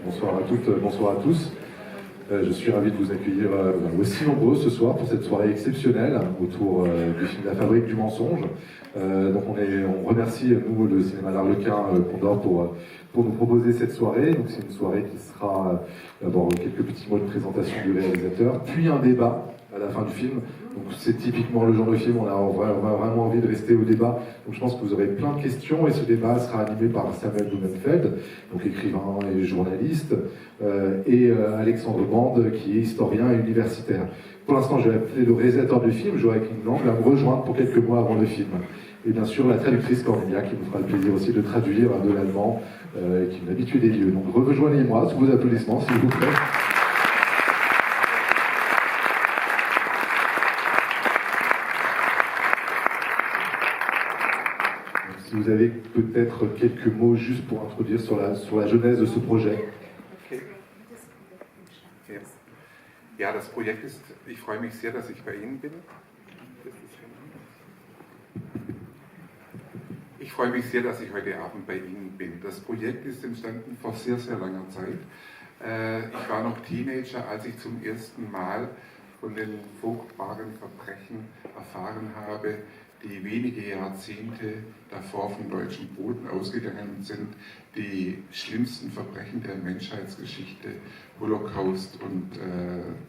Bonsoir à toutes, bonsoir à tous. Je suis ravi de vous accueillir aussi nombreux ce soir pour cette soirée exceptionnelle autour du film La Fabrique du mensonge. Donc on remercie nous le cinéma L'Arlequin Condor pour nous proposer cette soirée. Donc c'est une soirée qui sera d'abord quelques petits mots de présentation du réalisateur, puis un débat à la fin du film. Donc c'est typiquement le genre de film, on a vraiment envie de rester au débat. Donc je pense que vous aurez plein de questions et ce débat sera animé par Samuel Blumenfeld, donc écrivain et journaliste, et Alexandre Bande, qui est historien et universitaire. Pour l'instant, je vais appeler le réalisateur du film, Joachim Lang, à me rejoindre pour quelques mois avant le film. Et bien sûr, la traductrice Cornelia, qui nous fera le plaisir aussi de traduire de l'allemand, qui est une habituée des lieux. Donc rejoignez-moi sous vos applaudissements, s'il vous plaît. Si vous avez peut-être quelques mots juste pour introduire sur la genèse de ce projet. Okay. Ja, das Projekt ist, ich freue mich sehr, dass ich bei Ihnen bin. Ich freue mich sehr, dass ich heute Abend bei Ihnen bin. Das Projekt ist entstanden vor sehr, sehr langer Zeit. Ich war noch Teenager, als ich zum ersten Mal von den furchtbaren Verbrechen erfahren habe, die wenige Jahrzehnte davor vom deutschen Boden ausgegangen sind, die schlimmsten Verbrechen der Menschheitsgeschichte, Holocaust und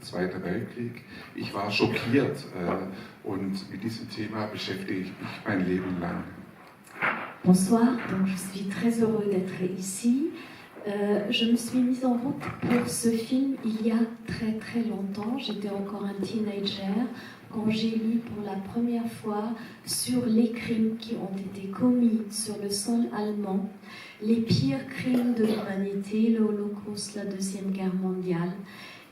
Zweiter Weltkrieg. Ich war schockiert und mit diesem Thema beschäftige ich mich mein Leben lang. Bonsoir, donc je suis très heureux d'être ici. Je me suis mise en route pour ce film il y a très très longtemps. J'étais encore un teenager quand j'ai lu pour la première fois sur les crimes qui ont été commis sur le sol allemand, les pires crimes de l'humanité, le Holocauste, la Deuxième Guerre mondiale.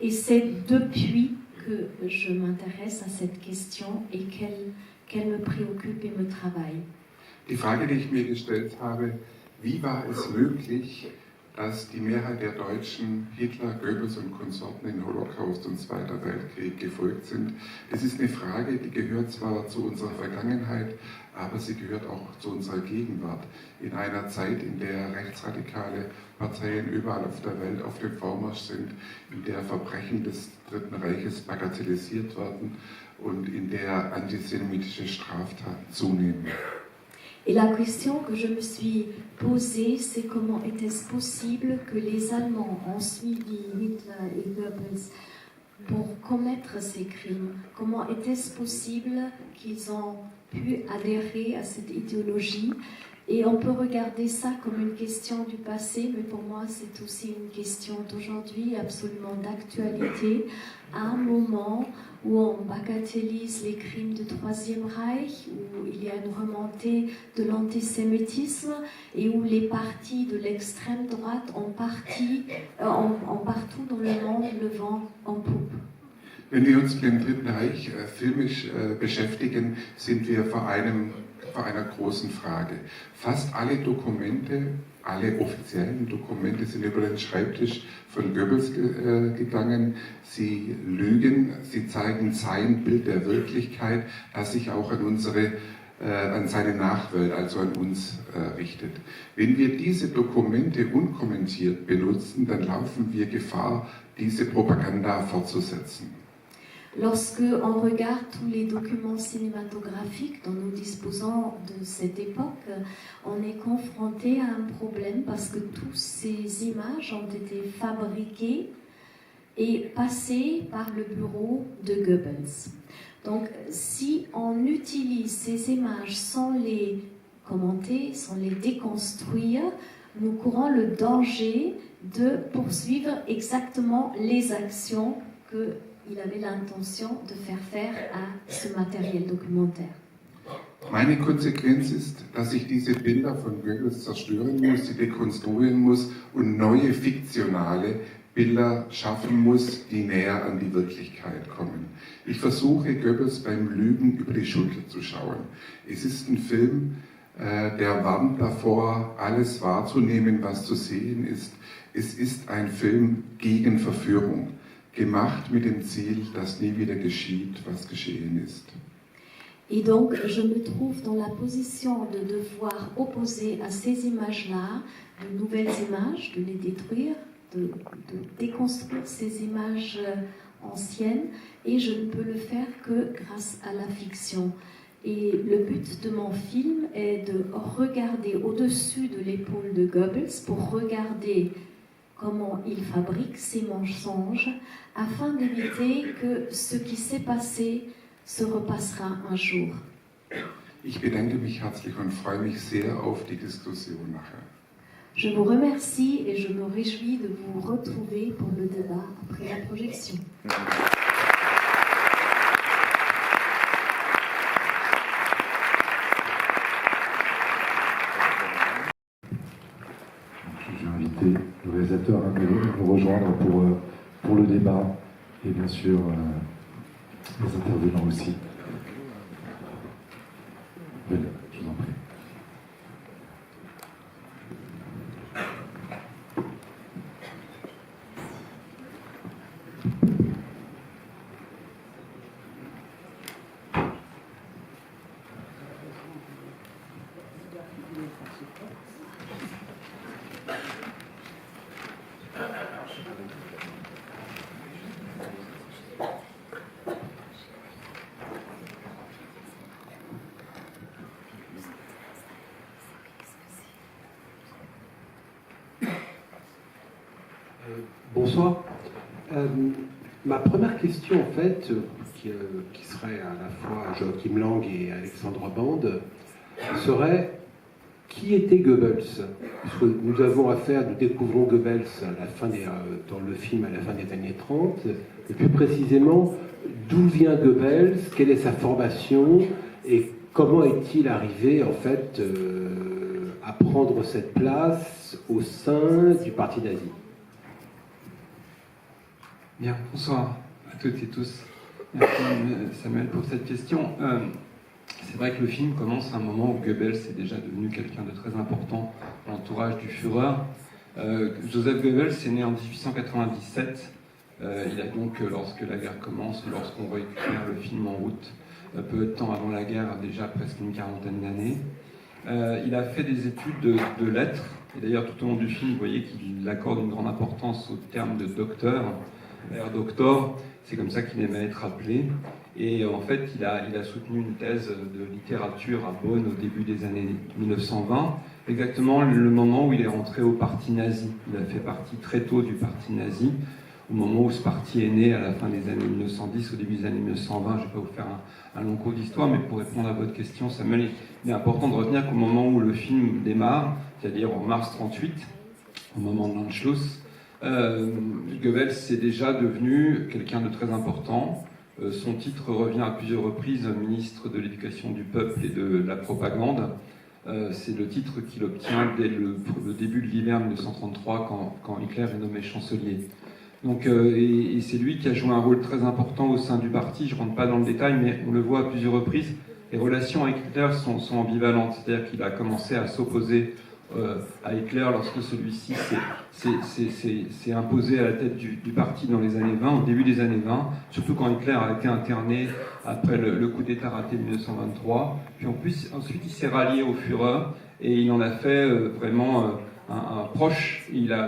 Et c'est depuis que je m'intéresse à cette question et qu'elle me préoccupe et me travaille. Die Frage, die ich mir gestellt habe, wie war es möglich, dass die Mehrheit der Deutschen Hitler, Goebbels und Konsorten in Holocaust und Zweiter Weltkrieg gefolgt sind. Das ist eine Frage, die gehört zwar zu unserer Vergangenheit, aber sie gehört auch zu unserer Gegenwart. In einer Zeit, in der rechtsradikale Parteien überall auf der Welt auf dem Vormarsch sind, in der Verbrechen des Dritten Reiches bagatellisiert werden und in der antisemitische Straftaten zunehmen. Et la question que je me suis posée, c'est comment était-ce possible que les Allemands ont suivi Hitler et Goebbels pour commettre ces crimes? Comment était-ce possible qu'ils ont pu adhérer à cette idéologie? Et on peut regarder ça comme une question du passé, mais pour moi c'est aussi une question d'aujourd'hui, absolument d'actualité, à un moment où on bagatellise les crimes du Troisième Reich, où il y a une remontée de l'antisémitisme et où les partis de l'extrême droite ont partout dans le monde le vent en poupe. Wenn wir uns mit dem Dritten Reich filmisch beschäftigen, sind wir vor einer großen Frage. Fast alle Dokumente, alle offiziellen Dokumente sind über den Schreibtisch von Goebbels gegangen. Sie lügen, sie zeigen sein Bild der Wirklichkeit, das sich auch an seine Nachwelt, also an uns richtet. Wenn wir diese Dokumente unkommentiert benutzen, dann laufen wir Gefahr, diese Propaganda fortzusetzen. Lorsque on regarde tous les documents cinématographiques dont nous disposons de cette époque, on est confronté à un problème parce que toutes ces images ont été fabriquées et passées par le bureau de Goebbels. Donc si on utilise ces images sans les commenter, sans les déconstruire, nous courons le danger de poursuivre exactement les actions qu'il avait l'intention de faire à ce matériel documentaire. Meine Konsequenz ist, dass ich diese Bilder von Goebbels zerstören muss, sie dekonstruieren muss und neue fiktionale Bilder schaffen muss, die näher an die Wirklichkeit kommen. Ich versuche, Goebbels beim Lügen über die Schulter zu schauen. Es ist ein Film, der warnt davor, alles wahrzunehmen, was zu sehen ist. Es ist ein Film gegen Verführung, gemacht mit dem Ziel, dass nie wieder geschieht, was geschehen ist. Et donc, je me trouve dans la position de devoir opposer à ces images-là de nouvelles images, de les détruire, de déconstruire ces images anciennes, et je ne peux le faire que grâce à la fiction. Et le but de mon film est de regarder au-dessus de l'épaule de Goebbels pour regarder comment il fabrique ces mensonges afin d'éviter que ce qui s'est passé se repassera un jour. Ich bedanke mich herzlich und freue mich sehr auf die Diskussion nachher. Je vous remercie et je me réjouis de vous retrouver pour le débat après la projection. Je vais inviter le réalisateur à nous rejoindre pour le débat et bien sûr les intervenants aussi. Venez, je vous en prie. Bonsoir. Ma première question, en fait, qui serait à la fois Joachim Lang et Alexandre Bande, serait qui était Goebbels? Puisque nous avons affaire, nous découvrons Goebbels à la fin dans le film à la fin des années 30, et plus précisément, d'où vient Goebbels, quelle est sa formation, et comment est-il arrivé, en fait, à prendre cette place au sein du parti nazi? Bien, bonsoir à toutes et tous. Merci Samuel pour cette question. C'est vrai que le film commence à un moment où Goebbels est déjà devenu quelqu'un de très important dans l'entourage du Führer. Joseph Goebbels est né en 1897. Il a donc, lorsque la guerre commence, lorsqu'on récupère le film en route, peu de temps avant la guerre, déjà presque une quarantaine d'années. Il a fait des études de lettres. Et d'ailleurs, tout au long du film, vous voyez qu'il accorde une grande importance au terme de docteur. Herr Doktor, c'est comme ça qu'il aimait être appelé. Et en fait, il a soutenu une thèse de littérature à Bonn au début des années 1920, exactement le moment où il est rentré au parti nazi. Il a fait partie très tôt du parti nazi, au moment où ce parti est né à la fin des années 1910, au début des années 1920. Je ne vais pas vous faire un long cours d'histoire, mais pour répondre à votre question, Samuel, il est important de retenir qu'au moment où le film démarre, c'est-à-dire en mars 1938, au moment de l'Anschluss, Goebbels est déjà devenu quelqu'un de très important. Son titre revient à plusieurs reprises ministre de l'Éducation du peuple et de la propagande. C'est le titre qu'il obtient dès le début de l'hiver 1933 quand Hitler est nommé chancelier. Donc, et c'est lui qui a joué un rôle très important au sein du parti. Je ne rentre pas dans le détail, mais on le voit à plusieurs reprises. Les relations avec Hitler sont ambivalentes, c'est-à-dire qu'il a commencé à s'opposer à Hitler lorsque celui-ci s'est imposé à la tête du parti dans les années 20, au début des années 20, surtout quand Hitler a été interné après le coup d'État raté de 1923. Puis ensuite, il s'est rallié au Führer et il en a fait vraiment un proche.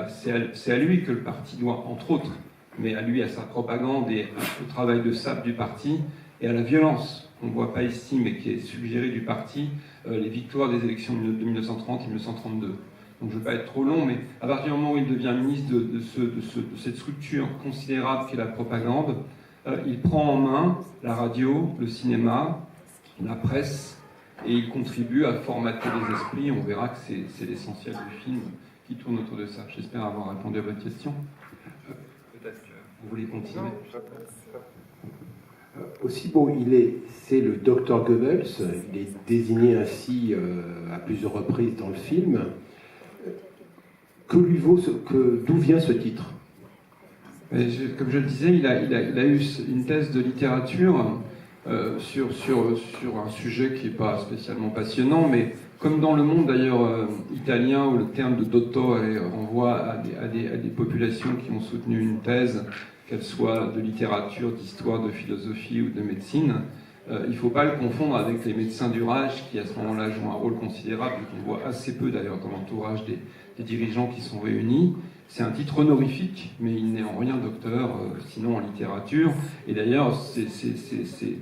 C'est à lui que le parti doit, entre autres, mais à lui, à sa propagande et au travail de sape du parti et à la violence qu'on ne voit pas ici, mais qui est suggérée du parti, les victoires des élections de 1930 et 1932. Donc je ne veux pas être trop long, mais à partir du moment où il devient ministre de cette structure considérable qu'est la propagande, il prend en main la radio, le cinéma, la presse, et il contribue à formater les esprits. On verra que c'est l'essentiel du film qui tourne autour de ça. J'espère avoir répondu à votre question. Peut-être que vous voulez continuer. Aussi, bon, c'est le docteur Goebbels, il est désigné ainsi à plusieurs reprises dans le film. D'où vient ce titre? Comme je le disais, il a eu une thèse de littérature sur un sujet qui n'est pas spécialement passionnant, mais comme dans le monde d'ailleurs italien, où le terme de dotto renvoie à des populations qui ont soutenu une thèse, qu'elle soit de littérature, d'histoire, de philosophie ou de médecine, Il ne faut pas le confondre avec les médecins du Reich qui à ce moment-là jouent un rôle considérable et qu'on voit assez peu d'ailleurs dans l'entourage des dirigeants qui sont réunis. C'est un titre honorifique, mais il n'est en rien docteur, sinon en littérature. Et d'ailleurs, ses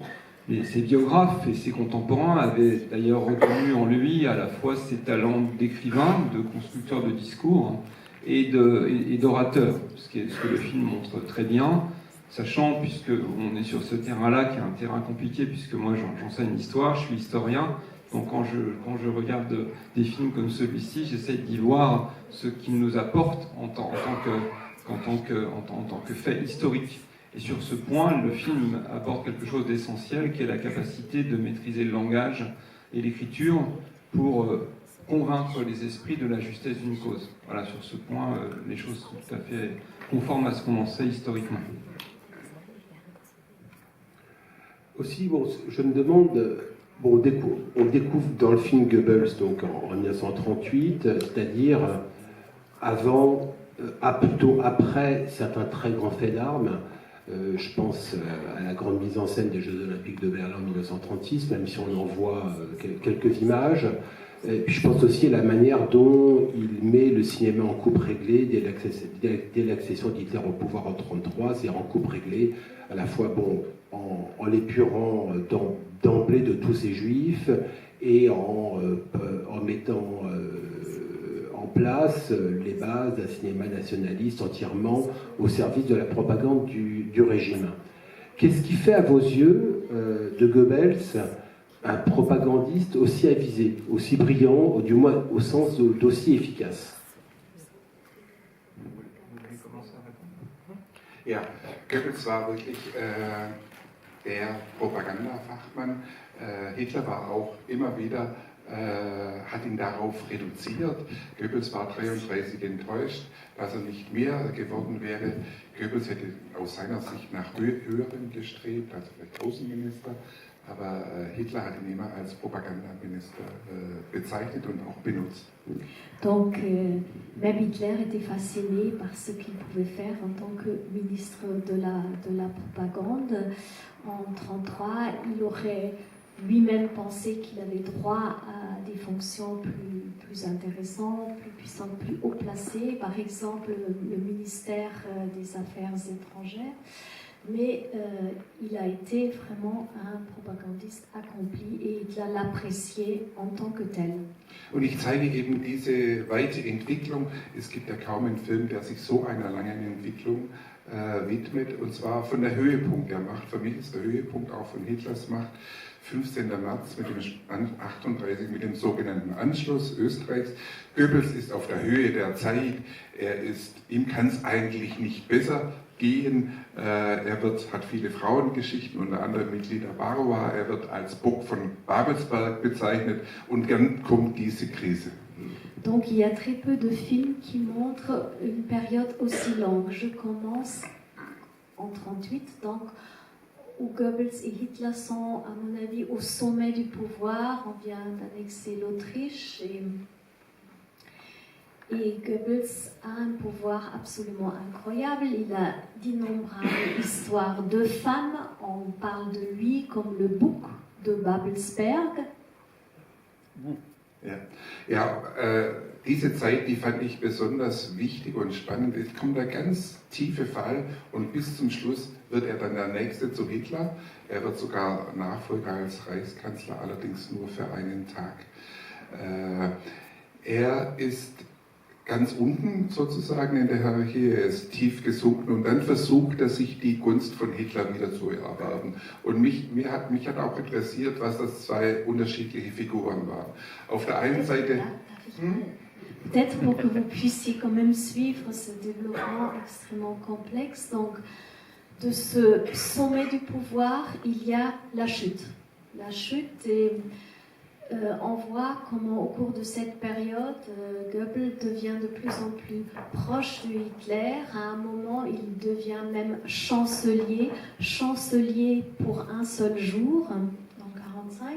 biographes et ses contemporains avaient d'ailleurs reconnu en lui à la fois ses talents d'écrivain, de constructeur de discours et d'orateur, ce que le film montre très bien. Sachant, puisqu'on est sur ce terrain-là, qui est un terrain compliqué, puisque moi j'enseigne l'histoire, je suis historien, donc quand je regarde des films comme celui-ci, j'essaie d'y voir ce qu'il nous apporte en tant que fait historique. Et sur ce point, le film apporte quelque chose d'essentiel, qui est la capacité de maîtriser le langage et l'écriture pour convaincre les esprits de la justesse d'une cause. Voilà, sur ce point, les choses sont tout à fait conformes à ce qu'on en sait historiquement. Aussi, bon, je me demande, bon, on découvre dans le film Goebbels donc en 1938, c'est-à-dire avant, plutôt après certains très grands faits d'armes. Je pense à la grande mise en scène des Jeux Olympiques de Berlin en 1936, même si on en voit quelques images. Et puis je pense aussi à la manière dont il met le cinéma en coupe réglée dès l'accession d'Hitler au pouvoir en 1933, c'est-à-dire en coupe réglée, à la fois bon, en l'épurant d'emblée de tous ces juifs et en mettant en place les bases d'un cinéma nationaliste entièrement au service de la propagande du régime. Qu'est-ce qui fait à vos yeux de Goebbels un propagandiste aussi avisé, aussi brillant, ou du moins au sens d'aussi efficace? Ja, Goebbels war wirklich der Propagandafachmann. Hitler war auch immer wieder, hat ihn darauf reduziert. Goebbels war 1933 enttäuscht, dass er nicht mehr geworden wäre. Goebbels hätte aus seiner Sicht nach höheren gestrebt, also vielleicht Außenminister. Aber Hitler hat ihn immer als Propagandaminister bezeichnet und auch benutzt. Donc, même Hitler était fasciné par ce qu'il pouvait faire en tant que ministre de la propagande. En 1933, il aurait lui-même pensé qu'il avait droit à des fonctions plus intéressantes, plus puissantes, plus haut placées, par exemple le ministère des Affaires étrangères. Mais il a été vraiment un propagandiste accompli et Hitler l'appréciait en tant que tel. Und ich zeige eben diese weite Entwicklung. Es gibt ja kaum einen Film, der sich so einer langen Entwicklung widmet, und zwar von der Höhepunkt der Macht. Für mich ist der Höhepunkt auch von Hitlers Macht 15. März mit dem 38 mit dem sogenannten Anschluss Österreichs. Goebbels ist auf der Höhe der Zeit. Ihm kann es eigentlich nicht besser gehen. Er hat viele Frauengeschichten, unter anderem Mitglied der Barowa. Er wird als Bock von Babelsberg bezeichnet und dann kommt diese Krise. Donc il y a très peu de films qui montrent une période aussi longue. Je commence en 1938, donc où Goebbels et Hitler sont, à mon avis, au sommet du pouvoir. On vient d'annexer l'Autriche et Goebbels a un pouvoir absolument incroyable. Il a d'innombrables histoires de femmes. On parle de lui comme le bouc de Babelsberg. Ja, diese Zeit, die fand ich besonders wichtig und spannend. Es kommt der ganz tiefe Fall und bis zum Schluss wird er dann der Nächste zu Hitler. Er wird sogar Nachfolger als Reichskanzler, allerdings nur für einen Tag. Er ist ganz unten sozusagen in der Hierarchie, er ist tief gesunken und dann versucht er sich die Gunst von Hitler wieder zu erwerben. Und mich hat auch interessiert, was das zwei unterschiedliche Figuren waren. Auf der einen Seite... Peut-être pour que vous puissiez quand même suivre ce développement extrêmement complexe. Donc, de ce sommet du pouvoir, il y a la chute. La chute et... on voit comment au cours de cette période, Goebbels devient de plus en plus proche de Hitler. À un moment, il devient même chancelier pour un seul jour, en 1945.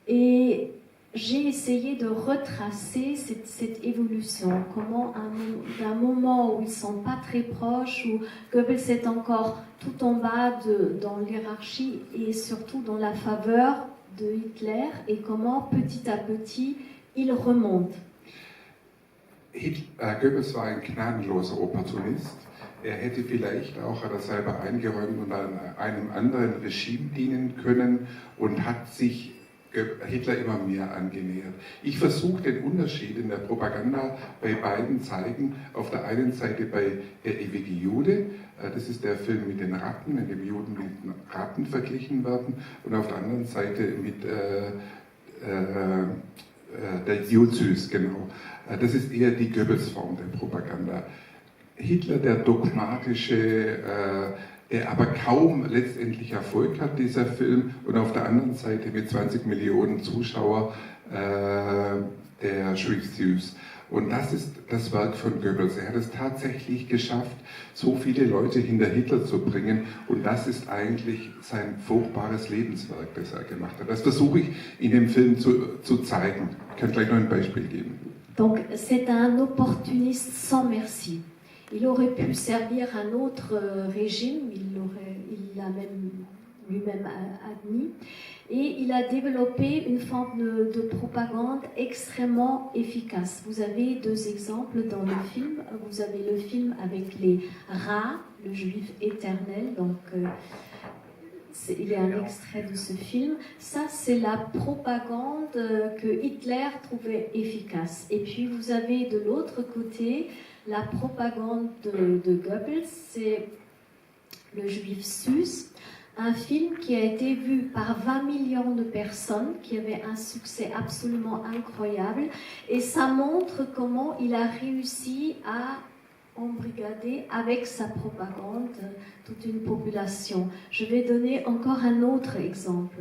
Et j'ai essayé de retracer cette évolution, comment d'un moment où ils ne sont pas très proches, où Goebbels est encore tout en bas dans l'hiérarchie et surtout dans la faveur de Hitler, et comment petit à petit il remonte. Goebbels war ein gnadenloser Opportunist. Hätte vielleicht auch, hat selber eingeräumt, unter einem anderen Regime dienen können und hat sich Hitler immer mehr angenähert. Ich versuche den Unterschied in der Propaganda bei beiden zeigen. Auf der einen Seite bei Der ewige Jude, das ist der Film mit den Ratten, in dem Juden mit den Ratten verglichen werden, und auf der anderen Seite mit der Juzys, genau. Das ist eher die Goebbels-Form der Propaganda. Hitler, der dogmatische, der aber kaum letztendlich Erfolg hat, dieser Film, und auf der anderen Seite mit 20 Millionen Zuschauer der Juif süß. Und das ist das Werk von Goebbels. Er hat es tatsächlich geschafft, so viele Leute hinter Hitler zu bringen, und das ist eigentlich sein furchtbares Lebenswerk, das er gemacht hat. Das versuche ich in dem Film zu zeigen. Ich kann gleich noch ein Beispiel geben. Donc c'est un opportuniste sans merci. Il aurait pu servir un autre régime, il l'a même lui-même admis, et il a développé une forme de propagande extrêmement efficace. Vous avez deux exemples dans le film. Vous avez le film avec les rats, le juif éternel, donc il y a un extrait de ce film. Ça, c'est la propagande que Hitler trouvait efficace. Et puis vous avez de l'autre côté la propagande de Goebbels, c'est le juif süß, un film qui a été vu par 20 millions de personnes, qui avait un succès absolument incroyable, et ça montre comment il a réussi à embrigader avec sa propagande toute une population. Je vais donner encore un autre exemple.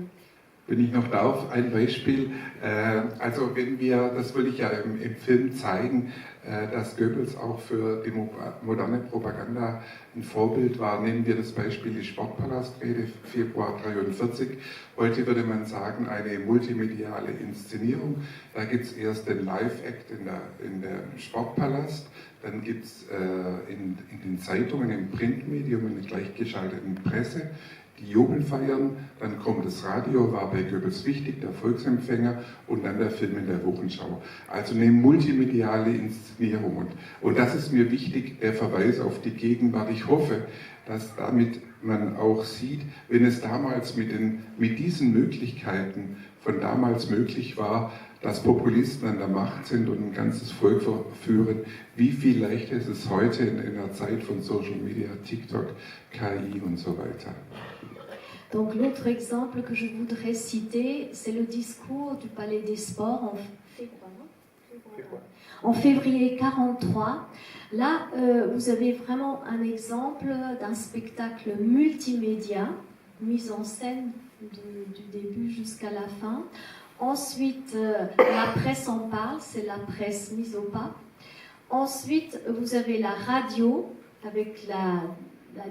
Wenn ich noch darf, ein Beispiel. Also wenn wir, das will ich ja im Film zeigen, dass Goebbels auch für die moderne Propaganda ein Vorbild war. Nehmen wir das Beispiel die Sportpalastrede, Februar 1943. Heute würde man sagen, eine multimediale Inszenierung. Da gibt es erst den Live-Act in der Sportpalast, dann gibt es in den Zeitungen, im Printmedium, in der gleichgeschalteten Presse die Jubelfeiern, dann kommt das Radio, war bei Goebbels wichtig, der Volksempfänger, und dann der Film in der Wochenschau. Also eine multimediale Inszenierung. Und das ist mir wichtig, der Verweis auf die Gegenwart. Ich hoffe, dass damit man auch sieht, wenn es damals mit diesen Möglichkeiten von damals möglich war, dass Populisten an der Macht sind und ein ganzes Volk verführen, wie viel leichter ist es heute in einer Zeit von Social Media, TikTok, KI und so weiter. Donc l'autre exemple que je voudrais citer, c'est le discours du Palais des Sports en février 1943. Là, vous avez vraiment un exemple d'un spectacle multimédia, mise en scène du début jusqu'à la fin. Ensuite, la presse en parle, c'est la presse mise au pas. Ensuite, vous avez la radio avec la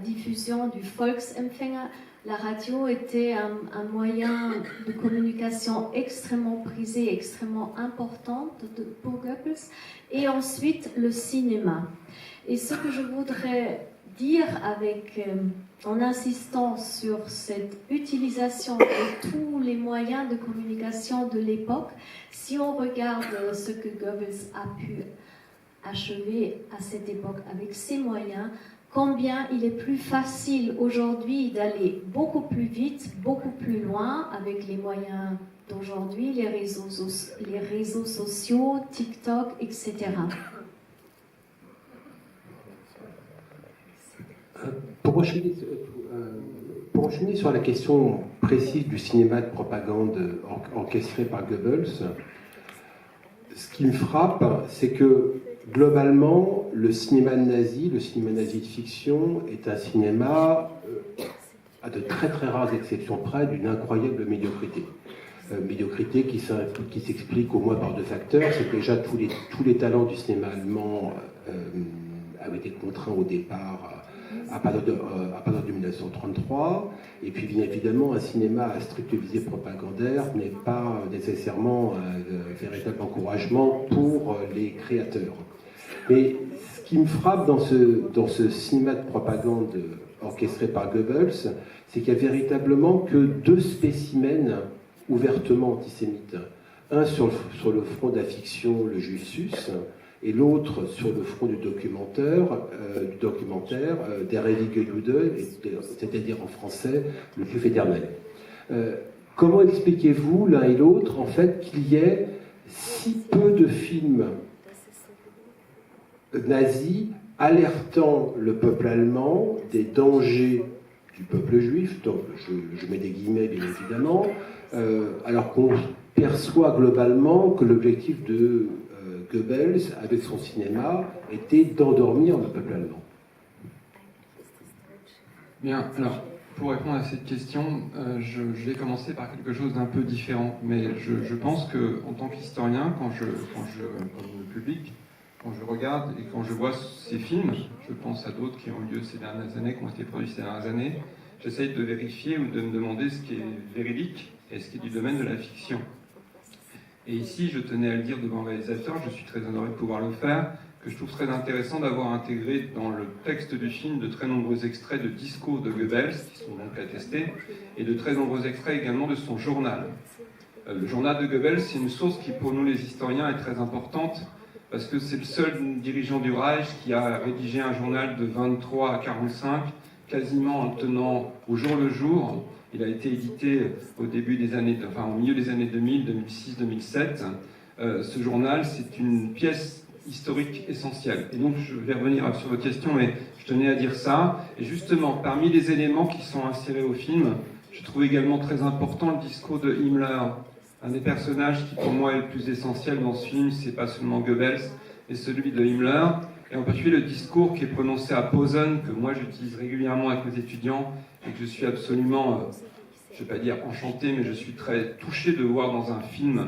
diffusion du Volksempfänger. La radio était un moyen de communication extrêmement prisé, extrêmement important pour Goebbels. Et ensuite, le cinéma. Et ce que je voudrais dire en insistant sur cette utilisation de tous les moyens de communication de l'époque, si on regarde ce que Goebbels a pu achever à cette époque avec ses moyens, combien il est plus facile aujourd'hui d'aller beaucoup plus vite, beaucoup plus loin avec les moyens d'aujourd'hui, les réseaux sociaux, TikTok, etc. Pour enchaîner sur la question précise du cinéma de propagande orchestré par Goebbels, ce qui me frappe, c'est que globalement, le cinéma nazi de fiction, est un cinéma, à de très très rares exceptions près, d'une incroyable médiocrité. Médiocrité qui s'explique au moins par deux facteurs. C'est que déjà tous les talents du cinéma allemand avait été contraint au départ à partir de 1933, et puis bien évidemment un cinéma à stricte visée propagandaire n'est pas nécessairement un véritable encouragement pour les créateurs. Mais ce qui me frappe dans ce cinéma de propagande orchestré par Goebbels, c'est qu'il n'y a véritablement que deux spécimens ouvertement antisémites. Un sur le front de la fiction, le Juif sus, et l'autre sur le front du documentaire Der ewige Jude, c'est-à-dire en français, le Juif éternel. Comment expliquez-vous l'un et l'autre, en fait, qu'il y ait si peu de films nazis alertant le peuple allemand des dangers du peuple juif, donc je mets des guillemets bien évidemment, alors qu'on perçoit globalement que l'objectif de Goebbels, avec son cinéma, était d'endormir le peuple allemand. Bien, alors, pour répondre à cette question, je vais commencer par quelque chose d'un peu différent, mais je pense qu'en tant qu'historien, comme le public, quand je regarde et quand je vois ces films, je pense à d'autres qui ont eu lieu ces dernières années, qui ont été produits ces dernières années, j'essaye de vérifier ou de me demander ce qui est véridique et ce qui est du domaine de la fiction. Et ici, je tenais à le dire devant le réalisateur, je suis très honoré de pouvoir le faire, que je trouve très intéressant d'avoir intégré dans le texte du film de très nombreux extraits de discours de Goebbels, qui sont donc attestés, et de très nombreux extraits également de son journal. Le journal de Goebbels, c'est une source qui, pour nous les historiens, est très importante, parce que c'est le seul dirigeant du Reich qui a rédigé un journal de 23 à 45, quasiment en le tenant au jour le jour. Il a été édité au milieu des années 2000, 2006, 2007. Ce journal, c'est une pièce historique essentielle. Et donc, je vais revenir sur votre question, mais je tenais à dire ça. Et justement, parmi les éléments qui sont insérés au film, je trouve également très important le discours de Himmler. Un des personnages qui, pour moi, est le plus essentiel dans ce film, c'est pas seulement Goebbels, mais celui de Himmler. Et en particulier le discours qui est prononcé à Posen, que moi j'utilise régulièrement avec mes étudiants, et que je suis absolument, je ne vais pas dire enchanté, mais je suis très touché de voir dans un film,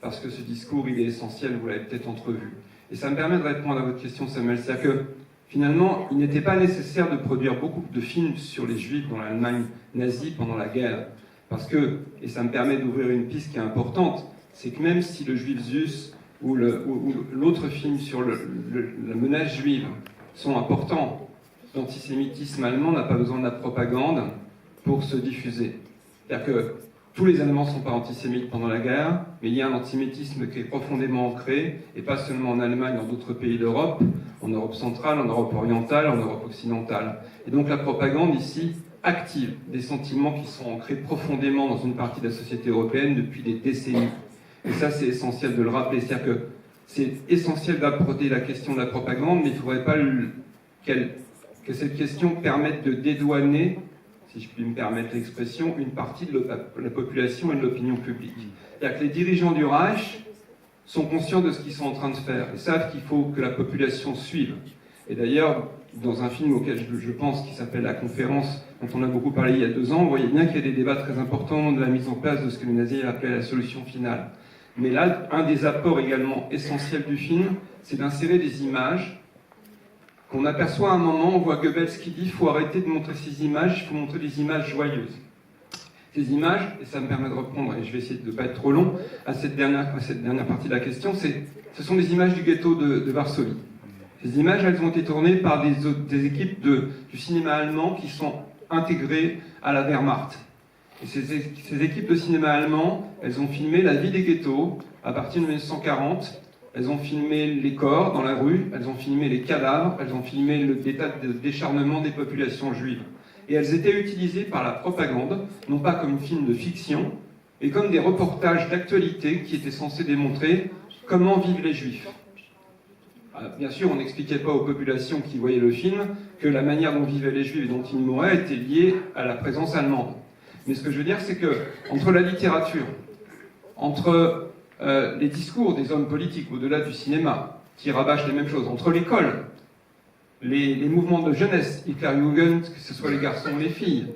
parce que ce discours, il est essentiel, vous l'avez peut-être entrevu. Et ça me permet de répondre à votre question, Samuel, c'est-à-dire que, finalement, il n'était pas nécessaire de produire beaucoup de films sur les Juifs dans l'Allemagne nazie pendant la guerre, parce que, et ça me permet d'ouvrir une piste qui est importante, c'est que même si le Juif Zus ou l'autre film sur la menace juive sont importants, l'antisémitisme allemand n'a pas besoin de la propagande pour se diffuser. C'est-à-dire que tous les Allemands ne sont pas antisémites pendant la guerre, mais il y a un antisémitisme qui est profondément ancré, et pas seulement en Allemagne, dans d'autres pays d'Europe, en Europe centrale, en Europe orientale, en Europe occidentale. Et donc la propagande ici active des sentiments qui sont ancrés profondément dans une partie de la société européenne depuis des décennies. Et ça, c'est essentiel de le rappeler. C'est-à-dire que c'est essentiel d'aborder la question de la propagande, mais il ne faudrait pas que cette question permette de dédouaner, si je puis me permettre l'expression, une partie de la population et de l'opinion publique. C'est-à-dire que les dirigeants du Reich sont conscients de ce qu'ils sont en train de faire et savent qu'il faut que la population suive. Et d'ailleurs, dans un film auquel je pense, qui s'appelle La Conférence, dont on a beaucoup parlé il y a 2 ans, vous voyez bien qu'il y a des débats très importants de la mise en place de ce que les nazis appelaient la solution finale. Mais là, un des apports également essentiels du film, c'est d'insérer des images qu'on aperçoit à un moment. On voit Goebbels qui dit « il faut arrêter de montrer ces images, il faut montrer des images joyeuses ». Ces images, et ça me permet de répondre, et je vais essayer de ne pas être trop long, à cette dernière partie de la question, ce sont des images du ghetto de Varsovie. Ces images, elles ont été tournées par des équipes du cinéma allemand qui sont intégrées à la Wehrmacht. Et ces équipes de cinéma allemand, elles ont filmé la vie des ghettos à partir de 1940. Elles ont filmé les corps dans la rue, elles ont filmé les cadavres, elles ont filmé l'état de décharnement des populations juives. Et elles étaient utilisées par la propagande, non pas comme film de fiction, mais comme des reportages d'actualité qui étaient censés démontrer comment vivent les juifs. Bien sûr, on n'expliquait pas aux populations qui voyaient le film que la manière dont vivaient les juifs et dont ils mouraient était liée à la présence allemande. Mais ce que je veux dire, c'est que entre la littérature, entre les discours des hommes politiques au-delà du cinéma, qui rabâchent les mêmes choses, entre l'école, les mouvements de jeunesse, Hitlerjugend, que ce soit les garçons ou les filles,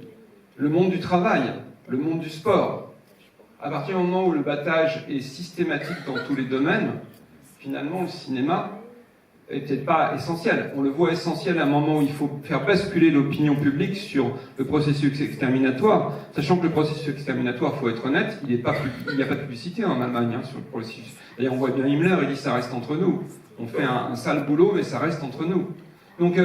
le monde du travail, le monde du sport, à partir du moment où le battage est systématique dans tous les domaines, finalement le cinéma est peut-être pas essentiel. On le voit essentiel à un moment où il faut faire basculer l'opinion publique sur le processus exterminatoire, sachant que le processus exterminatoire, faut être honnête, il n'y a pas de publicité en Allemagne sur le processus. D'ailleurs, on voit bien Himmler, il dit ça reste entre nous. On fait un sale boulot, mais ça reste entre nous. Donc,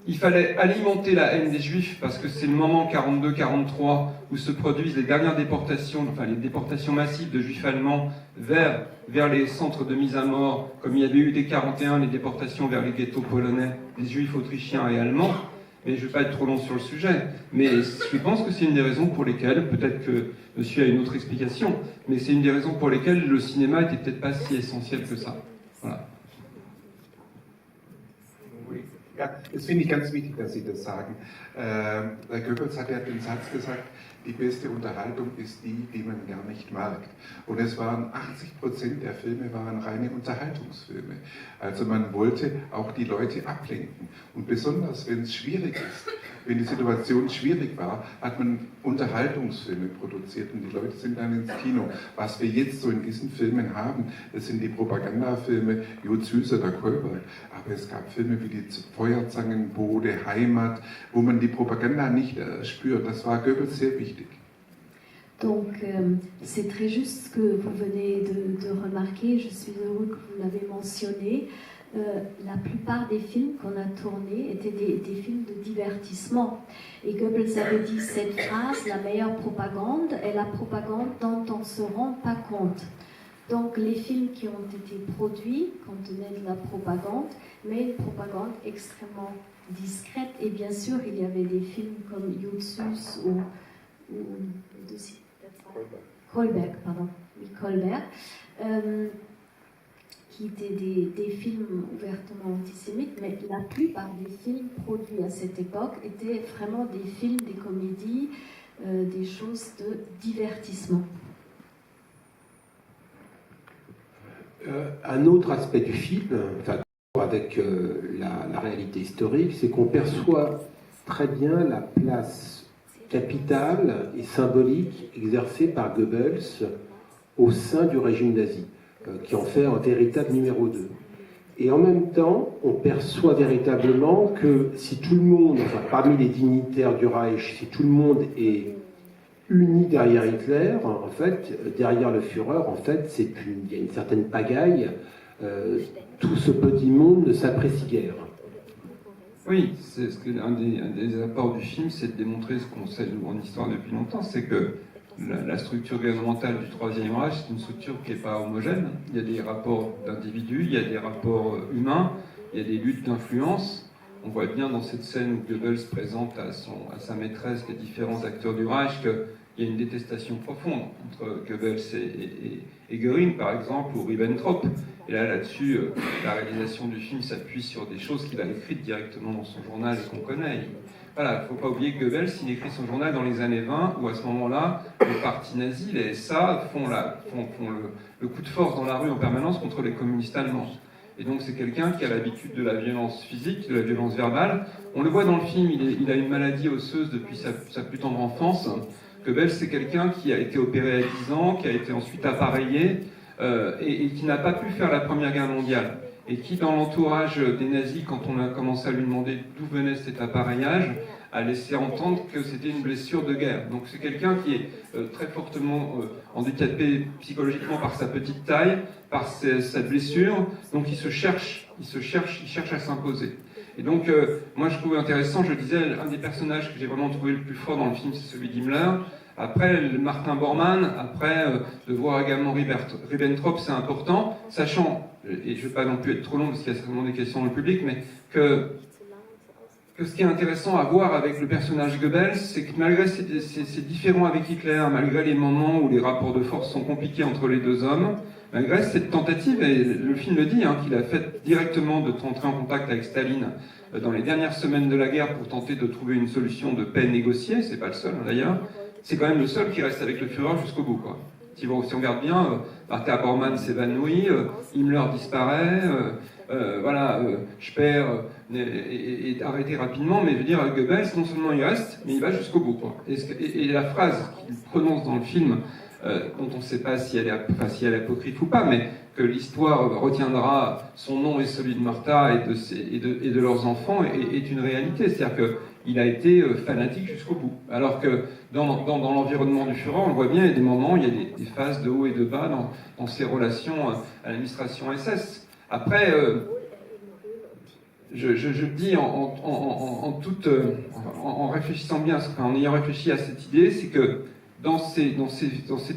il fallait alimenter la haine des Juifs, parce que c'est le moment 42-43 où se produisent les dernières déportations, enfin les déportations massives de Juifs allemands vers les centres de mise à mort, comme il y avait eu dès 41 les déportations vers les ghettos polonais, des Juifs autrichiens et allemands. Mais je ne vais pas être trop long sur le sujet, mais je pense que c'est une des raisons pour lesquelles, peut-être que monsieur a une autre explication, mais c'est une des raisons pour lesquelles le cinéma était peut-être pas si essentiel que ça. Voilà. Ja, das finde ich ganz wichtig, dass Sie das sagen. Goebbels hat ja den Satz gesagt, die beste Unterhaltung ist die, die man gar nicht merkt. Und es waren 80% der Filme waren reine Unterhaltungsfilme. Also man wollte auch die Leute ablenken. Und besonders wenn es schwierig ist, wenn die Situation schwierig war, hat man Unterhaltungsfilme produziert und die Leute sind dann ins Kino. Was wir jetzt so in diesen Filmen haben, das sind die Propagandafilme, Jud Süß oder Kolberg. Aber es gab Filme wie die Feuerzangenbowle, Heimat, wo man die Propaganda nicht spürt. Das war Goebbels sehr wichtig. Donc, c'est très juste ce que vous venez de remarquer. Je suis heureux que vous l'avez mentionné. La plupart des films qu'on a tournés étaient des films de divertissement. Et Goebbels avait dit cette phrase, la meilleure propagande est la propagande dont on ne se rend pas compte. Donc les films qui ont été produits contenaient de la propagande, mais une propagande extrêmement discrète. Et bien sûr, il y avait des films comme Jud Süß ou Kolberg, pardon, Kolberg, qui étaient des films ouvertement antisémites, mais la plupart des films produits à cette époque étaient vraiment des films, des comédies, des choses de divertissement. Un autre aspect du film, enfin, avec la réalité historique, c'est qu'on perçoit très bien la place capitale et symbolique exercée par Goebbels au sein du régime nazi, qui en fait un véritable numéro 2. Et en même temps, on perçoit véritablement que si tout le monde, enfin, parmi les dignitaires du Reich, si tout le monde est uni derrière Hitler, en fait, derrière le Führer, en fait, il y a une certaine pagaille. Tout ce petit monde ne s'apprécie guère. Oui, un des apports du film, c'est de démontrer ce qu'on sait en histoire depuis longtemps, c'est que la structure gouvernementale du Troisième Reich, c'est une structure qui n'est pas homogène. Il y a des rapports d'individus, il y a des rapports humains, il y a des luttes d'influence. On voit bien dans cette scène où Goebbels présente à sa maîtresse les différents acteurs du Reich qu'il y a une détestation profonde entre Goebbels et Göring, par exemple, ou Ribbentrop. Et là-dessus, la réalisation du film s'appuie sur des choses qu'il a écrites directement dans son journal et qu'on connaît. Voilà, il ne faut pas oublier que Goebbels, il écrit son journal dans les années 20, où à ce moment-là, le parti nazi, les SA, font le coup de force dans la rue en permanence contre les communistes allemands. Et donc c'est quelqu'un qui a l'habitude de la violence physique, de la violence verbale. On le voit dans le film, il a une maladie osseuse depuis sa plus tendre enfance. Goebbels, c'est quelqu'un qui a été opéré à 10 ans, qui a été ensuite appareillé, et qui n'a pas pu faire la Première Guerre mondiale. Et qui, dans l'entourage des nazis, quand on a commencé à lui demander d'où venait cet appareillage, a laissé entendre que c'était une blessure de guerre. Donc c'est quelqu'un qui est très fortement handicapé psychologiquement par sa petite taille, par sa blessure, donc il cherche à s'imposer. Et donc moi je trouve intéressant, je disais, un des personnages que j'ai vraiment trouvé le plus fort dans le film, c'est celui d'Himmler. Après, Martin Bormann, après, de voir également Ribbentrop, c'est important, sachant, et je ne vais pas non plus être trop long parce qu'il y a certainement des questions dans le public, mais que ce qui est intéressant à voir avec le personnage Goebbels, c'est que malgré ces différends avec Hitler, malgré les moments où les rapports de force sont compliqués entre les deux hommes, malgré cette tentative, et le film le dit, qu'il a fait directement de rentrer en contact avec Staline dans les dernières semaines de la guerre pour tenter de trouver une solution de paix négociée, c'est pas le seul d'ailleurs, c'est quand même le seul qui reste avec le Führer jusqu'au bout, quoi. Si on regarde bien, Martha Bormann s'évanouit, Himmler disparaît, Speer est arrêté rapidement, mais je veux dire, Goebbels, non seulement il reste, mais il va jusqu'au bout, quoi. Et la phrase qu'il prononce dans le film, dont on ne sait pas si elle est apocryphe ou pas, mais que l'histoire retiendra son nom et celui de Martha et de leurs enfants est une réalité. C'est-à-dire qu'il a été fanatique jusqu'au bout. Alors que dans l'environnement du Führer, on le voit bien, il y a des moments, il y a des phases de haut et de bas dans ses relations à l'administration SS. Après, je dis en réfléchissant bien, en ayant réfléchi à cette idée, c'est que dans ces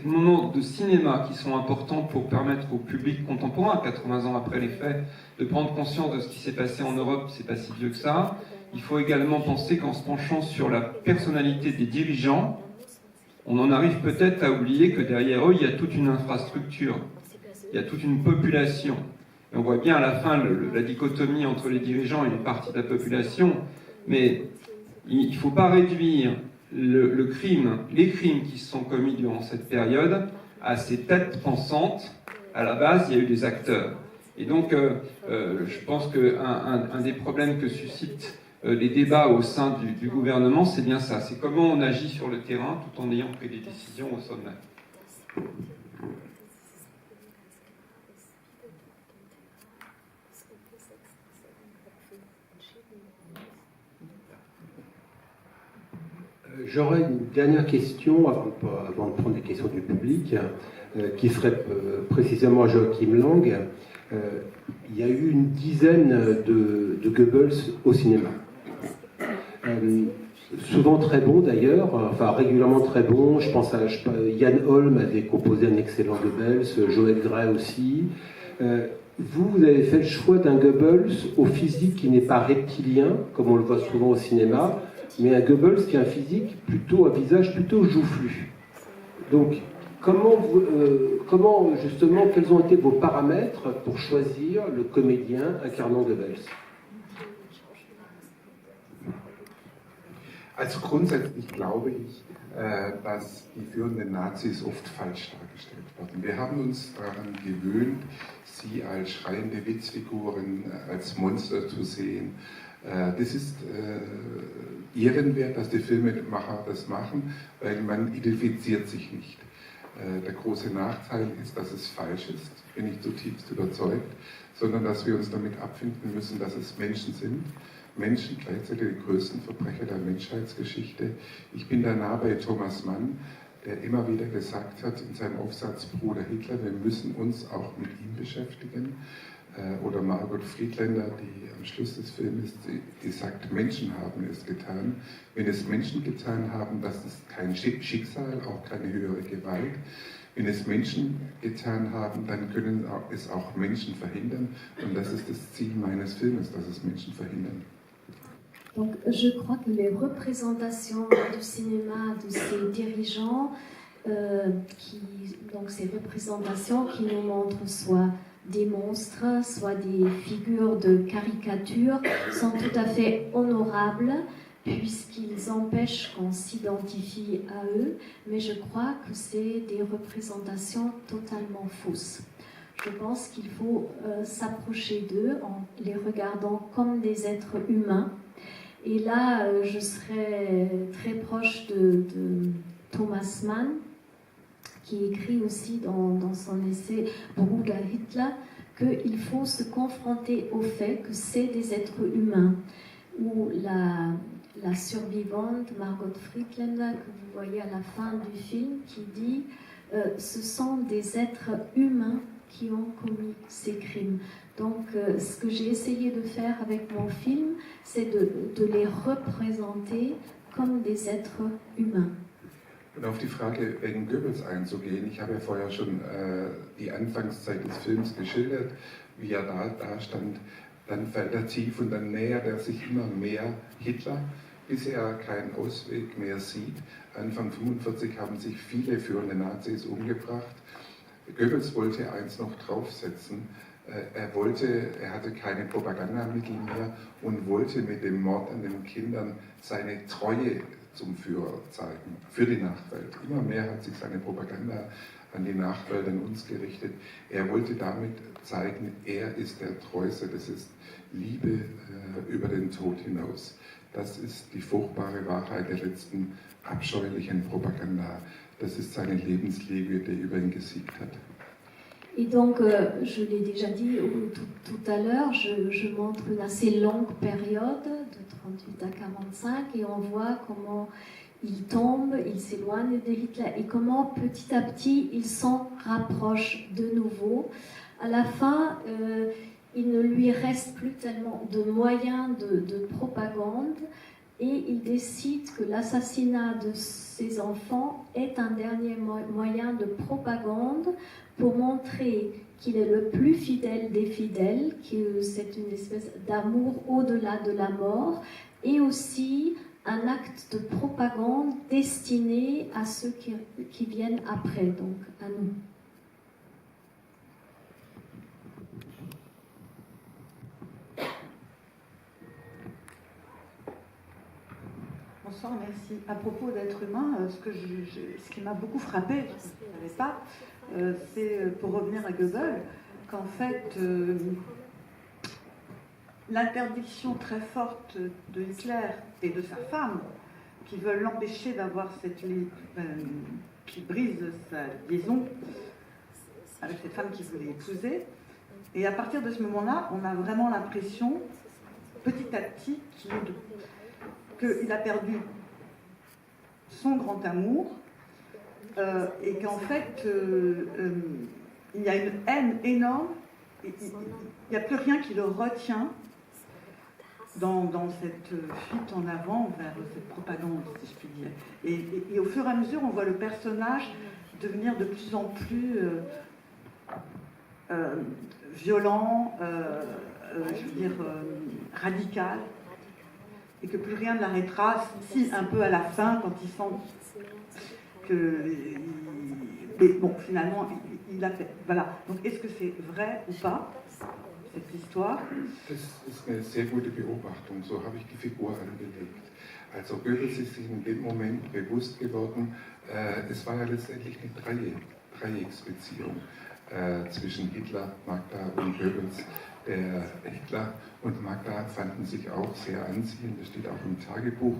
moments de cinéma qui sont importants pour permettre au public contemporain, 80 ans après les faits, de prendre conscience de ce qui s'est passé en Europe, c'est pas si vieux que ça, il faut également penser qu'en se penchant sur la personnalité des dirigeants, on en arrive peut-être à oublier que derrière eux, il y a toute une infrastructure, il y a toute une population. Et on voit bien à la fin la dichotomie entre les dirigeants et une partie de la population, mais il ne faut pas réduire les crimes qui se sont commis durant cette période à ces têtes pensantes. À la base, il y a eu des acteurs. Et donc, je pense qu'un des problèmes que suscitent les débats au sein du gouvernement, c'est bien ça. C'est comment on agit sur le terrain tout en ayant pris des décisions au sommet. J'aurais une dernière question, avant de prendre les questions du public, qui serait précisément à Joachim Lang. Il y a eu une dizaine de Goebbels au cinéma. Souvent très bons d'ailleurs, enfin régulièrement très bons. Je pense à Ian Holm avait composé un excellent Goebbels, Joël Grey aussi. Vous avez fait le choix d'un Goebbels au physique qui n'est pas reptilien, comme on le voit souvent au cinéma, mais un Goebbels qui a un visage plutôt joufflu. Donc, comment justement, quels ont été vos paramètres pour choisir le comédien incarnant Goebbels? Also grundsätzlich glaube ich, dass die führenden Nazis oft falsch dargestellt werden. Wir haben uns daran gewöhnt, sie als schreiende Witzfiguren, als Monster zu sehen. Das ist ehrenwert, dass die Filmemacher das machen, weil man identifiziert sich nicht. Der große Nachteil ist, dass es falsch ist, bin ich zutiefst überzeugt, sondern dass wir uns damit abfinden müssen, dass es Menschen sind. Menschen, gleichzeitig die größten Verbrecher der Menschheitsgeschichte. Ich bin da nah bei Thomas Mann, der immer wieder gesagt hat in seinem Aufsatz Bruder Hitler, wir müssen uns auch mit ihm beschäftigen. Oder Margot Friedländer, die am Schluss des Films, die sagt, Menschen haben es getan. Wenn es Menschen getan haben, das ist kein Schicksal, auch keine höhere Gewalt. Wenn es Menschen getan haben, dann können es auch Menschen verhindern. Und das ist das Ziel meines Films, dass es Menschen verhindern. Donc, je crois que les représentations du cinéma de ces dirigeants, donc ces représentations qui nous montrent soit des monstres, soit des figures de caricature, sont tout à fait honorables puisqu'ils empêchent qu'on s'identifie à eux, mais je crois que c'est des représentations totalement fausses. Je pense qu'il faut s'approcher d'eux en les regardant comme des êtres humains. Et là, je serais très proche de Thomas Mann, qui écrit aussi dans son essai Bruder Hitler, qu'il faut se confronter au fait que c'est des êtres humains, où la survivante Margot Friedländer, que vous voyez à la fin du film, qui dit ce sont des êtres humains qui ont commis ces crimes. Donc, ce que j'ai essayé de faire avec mon film, c'est de les représenter comme des êtres humains. Und auf die Frage wegen Goebbels einzugehen, ich habe ja vorher schon die Anfangszeit des Films geschildert, wie er da stand, dann fällt er tief und dann nähert er sich immer mehr Hitler, bis er keinen Ausweg mehr sieht. Anfang 1945 haben sich viele führende Nazis umgebracht. Goebbels wollte eins noch draufsetzen. Er hatte keine Propagandamittel mehr und wollte mit dem Mord an den Kindern seine Treue zum Führer zeigen, für die Nachwelt. Immer mehr hat sich seine Propaganda an die Nachwelt, an uns gerichtet. Er wollte damit zeigen, er ist der Treueste, das ist Liebe über den Tod hinaus. Das ist die furchtbare Wahrheit der letzten abscheulichen Propaganda. Das ist seine Lebensliebe, die über ihn gesiegt hat. Et donc, je l'ai déjà dit tout à l'heure, je montre une assez longue période, de 38 à 45, et on voit comment il tombe, il s'éloigne de Hitler, et comment petit à petit il s'en rapproche de nouveau. À la fin, il ne lui reste plus tellement de moyens de propagande, et il décide que l'assassinat de ses enfants est un dernier moyen de propagande pour montrer qu'il est le plus fidèle des fidèles, que c'est une espèce d'amour au-delà de la mort, et aussi un acte de propagande destiné à ceux qui viennent après, donc à nous. Bonsoir, merci. À propos d'être humain, ce qui m'a beaucoup frappé, je ne savais pas, c'est, pour revenir à Goebbels, qu'en fait, l'interdiction très forte de Hitler et de sa femme, qui veulent l'empêcher d'avoir qui brise sa liaison avec cette femme qu'il voulait épouser. Et à partir de ce moment-là, on a vraiment l'impression, petit à petit, qu'il a perdu son grand amour et qu'en fait, il y a une haine énorme, il n'y a plus rien qui le retient dans cette fuite en avant vers cette propagande, si je puis dire. Et au fur et à mesure, on voit le personnage devenir de plus en plus violent, je veux dire radical, et que plus rien ne l'arrêtera, si un peu à la fin, quand il sent que... Mais bon, finalement, il a fait. Voilà. Donc, est-ce que c'est vrai ou pas, cette histoire? Das ist eine sehr gute Beobachtung, so habe ich die Figur angelegt. Also Goebbels ist sich in dem Moment bewusst geworden, es war ja letztendlich eine Dreiecksbeziehung zwischen Hitler, Magda und Goebbels. Der Hitler und Magda fanden sich auch sehr anziehend, das steht auch im Tagebuch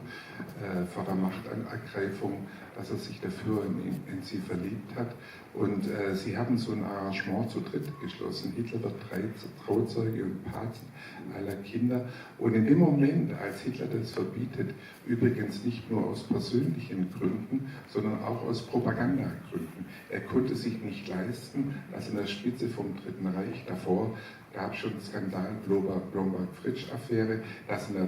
vor der Machtergreifung, dass er sich dafür in sie verliebt hat. Und sie haben so ein Arrangement zu dritt geschlossen. Hitler wird Trauzeuge und Pate aller Kinder. Und in dem Moment, als Hitler das verbietet, übrigens nicht nur aus persönlichen Gründen, sondern auch aus Propagandagründen. Er konnte sich nicht leisten, dass an der Spitze vom Dritten Reich davor gab schon einen Skandal, Blomberg-Fritsch-Affäre, dass an der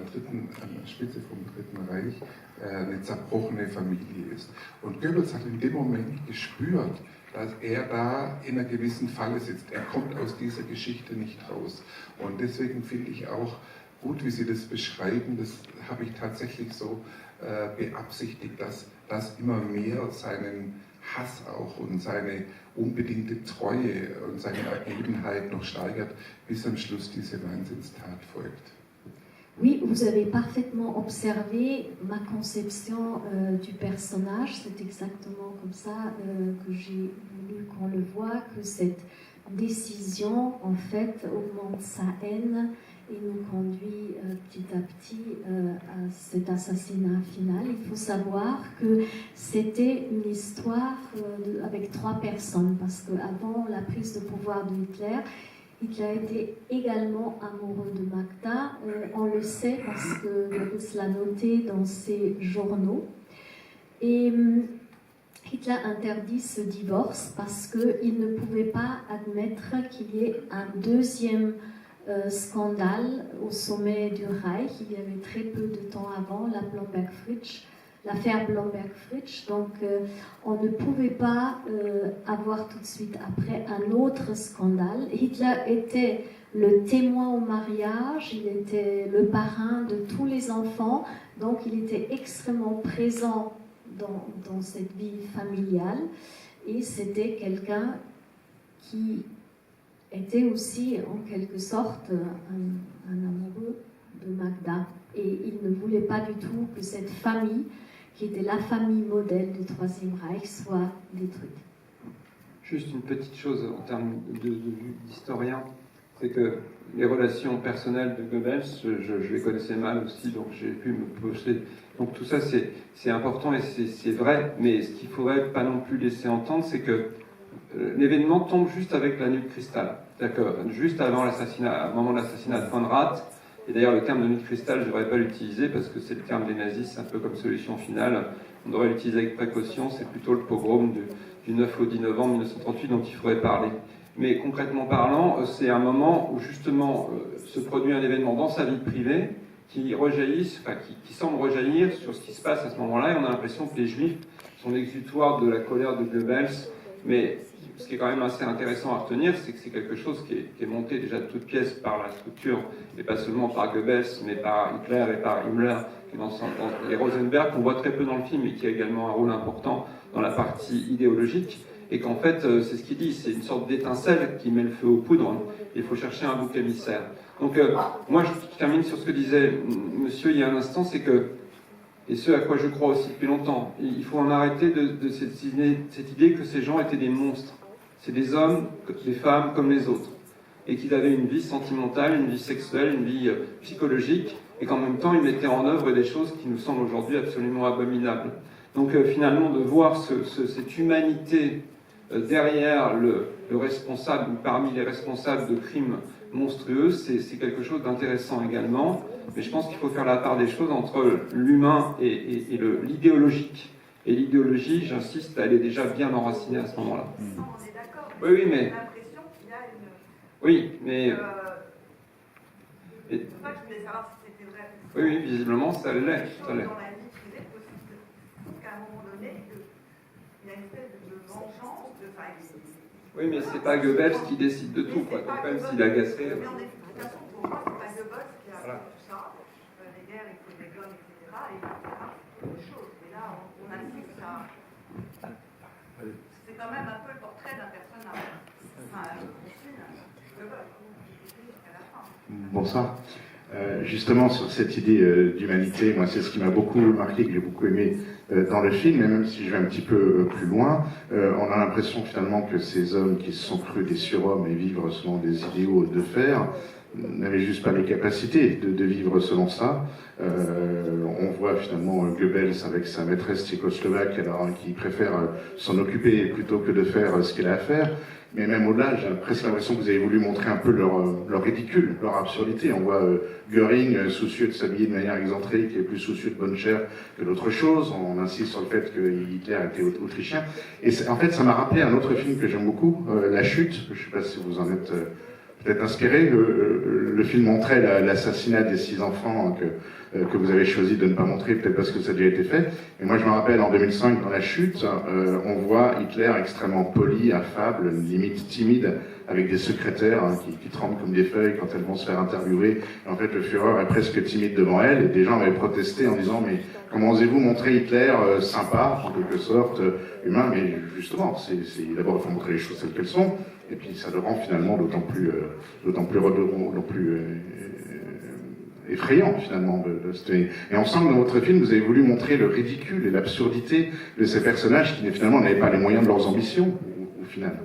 Spitze vom Dritten Reich eine zerbrochene Familie ist. Und Goebbels hat in dem Moment gespürt, dass er da in einer gewissen Falle sitzt. Er kommt aus dieser Geschichte nicht raus. Und deswegen finde ich auch gut, wie Sie das beschreiben, das habe ich tatsächlich so beabsichtigt, dass das immer mehr seinen Hass auch und seine unbedingte Treue und seine Ergebenheit noch steigert, bis am Schluss diese Wahnsinnstat folgt. Oui, vous avez parfaitement observé ma conception du personnage. C'est exactement comme ça que j'ai voulu qu'on le voit, que cette décision, en fait, augmente sa haine et nous conduit petit à petit à cet assassinat final. Il faut savoir que c'était une histoire avec 3 personnes, parce qu'avant la prise de pouvoir de Hitler, Hitler était également amoureux de Magda. On le sait parce que Goebbels l'a noté dans ses journaux. Et Hitler interdit ce divorce parce qu'il ne pouvait pas admettre qu'il y ait un deuxième scandale au sommet du Reich. Il y avait très peu de temps avant l'affaire Blomberg-Fritsch. Donc on ne pouvait pas avoir tout de suite après un autre scandale. Hitler était le témoin au mariage, il était le parrain de tous les enfants, donc il était extrêmement présent dans cette vie familiale, et c'était quelqu'un qui était aussi en quelque sorte un amoureux de Magda, et il ne voulait pas du tout que cette famille, qui était la famille modèle du Troisième Reich, soit détruite. Juste une petite chose en termes d'historien, c'est que les relations personnelles de Goebbels, je les connaissais mal aussi, donc j'ai pu me poser. Donc tout ça, c'est important et c'est vrai, mais ce qu'il ne faudrait pas non plus laisser entendre, c'est que l'événement tombe juste avec la nuit de cristal. C'est-à-dire que juste avant l'assassinat, au moment de l'assassinat de Conrad, et d'ailleurs le terme de nuit de cristal, je ne devrais pas l'utiliser parce que c'est le terme des nazis, c'est un peu comme solution finale. On devrait l'utiliser avec précaution, c'est plutôt le pogrom du 9 au 10 novembre 1938 dont il faudrait parler. Mais concrètement parlant, c'est un moment où justement se produit un événement dans sa vie privée qui semble rejaillir sur ce qui se passe à ce moment-là, et on a l'impression que les Juifs sont l'exutoire de la colère de Goebbels. Mais ce qui est quand même assez intéressant à retenir, c'est que c'est quelque chose qui est monté déjà de toutes pièces par la structure, et pas seulement par Goebbels, mais par Hitler et par Himmler, et Rosenberg, qu'on voit très peu dans le film, mais qui a également un rôle important dans la partie idéologique, et qu'en fait, c'est ce qu'il dit, c'est une sorte d'étincelle qui met le feu aux poudres, il faut chercher un bouc émissaire. Donc, moi, je termine sur ce que disait monsieur il y a un instant, c'est que, et ce à quoi je crois aussi depuis longtemps, il faut en arrêter de cette idée que ces gens étaient des monstres. C'est des hommes, des femmes comme les autres, et qu'ils avaient une vie sentimentale, une vie sexuelle, une vie psychologique, et qu'en même temps, ils mettaient en œuvre des choses qui nous semblent aujourd'hui absolument abominables. Donc finalement, de voir cette humanité derrière le responsable, ou parmi les responsables de crimes monstrueux, c'est quelque chose d'intéressant également. Mais je pense qu'il faut faire la part des choses entre l'humain et l'idéologique. Et l'idéologie, j'insiste, elle est déjà bien enracinée à ce moment-là. On est d'accord. Oui, oui, mais... J'ai l'impression qu'il y a une... Oui, mais... C'est pour ça que je voulais savoir si c'était vrai. Oui, oui, visiblement, ça l'est. Dans la vie privée, possible qu'à un moment donné, il y a une espèce de vengeance, de... Oui, mais c'est pas Goebbels qui décide de tout, quoi. Donc même s'il a agacé... Mais de toute façon, pour moi, c'est pas Goebbels qui a fait tout ça. Les guerres, il faut des guns, etc. Et c'est autre chose. Et là, on assiste à... C'est quand même un peu le portrait d'un personnage. Enfin, Goebbels, jusqu'à la fin. Bonsoir. Justement, sur cette idée d'humanité, moi, c'est ce qui m'a beaucoup marqué, que j'ai beaucoup aimé dans le film, et même si je vais un petit peu plus loin, on a l'impression finalement que ces hommes qui se sont crus des surhommes et vivre selon des idéaux de fer n'avaient juste pas les capacités de vivre selon ça. On voit finalement Goebbels avec sa maîtresse tchécoslovaque, alors qui préfère s'en occuper plutôt que de faire ce qu'elle a à faire. Mais même au-delà, j'ai presque l'impression que vous avez voulu montrer un peu leur ridicule, leur absurdité. On voit Göring soucieux de s'habiller de manière excentrique et plus soucieux de bonne chair que d'autre chose. On insiste sur le fait que Hitler était autrichien. Et en fait, ça m'a rappelé un autre film que j'aime beaucoup, La Chute. Je ne sais pas si vous en êtes peut-être inspiré. Le film montrait l'assassinat des 6 enfants que vous avez choisi de ne pas montrer, peut-être parce que ça a déjà été fait. Et moi, je me rappelle, en 2005, dans La Chute, on voit Hitler extrêmement poli, affable, limite timide, avec des secrétaires qui tremblent comme des feuilles quand elles vont se faire interviewer. Et en fait, le Führer est presque timide devant elle, et des gens avaient protesté en disant « Mais comment osez-vous montrer Hitler sympa, en quelque sorte, humain ?» Mais justement, d'abord, il faut montrer les choses telles qu'elles sont, et puis ça le rend finalement d'autant plus effrayant finalement. Et on sent que dans votre film, vous avez voulu montrer le ridicule et l'absurdité de ces personnages qui finalement n'avaient pas les moyens de leurs ambitions, au final.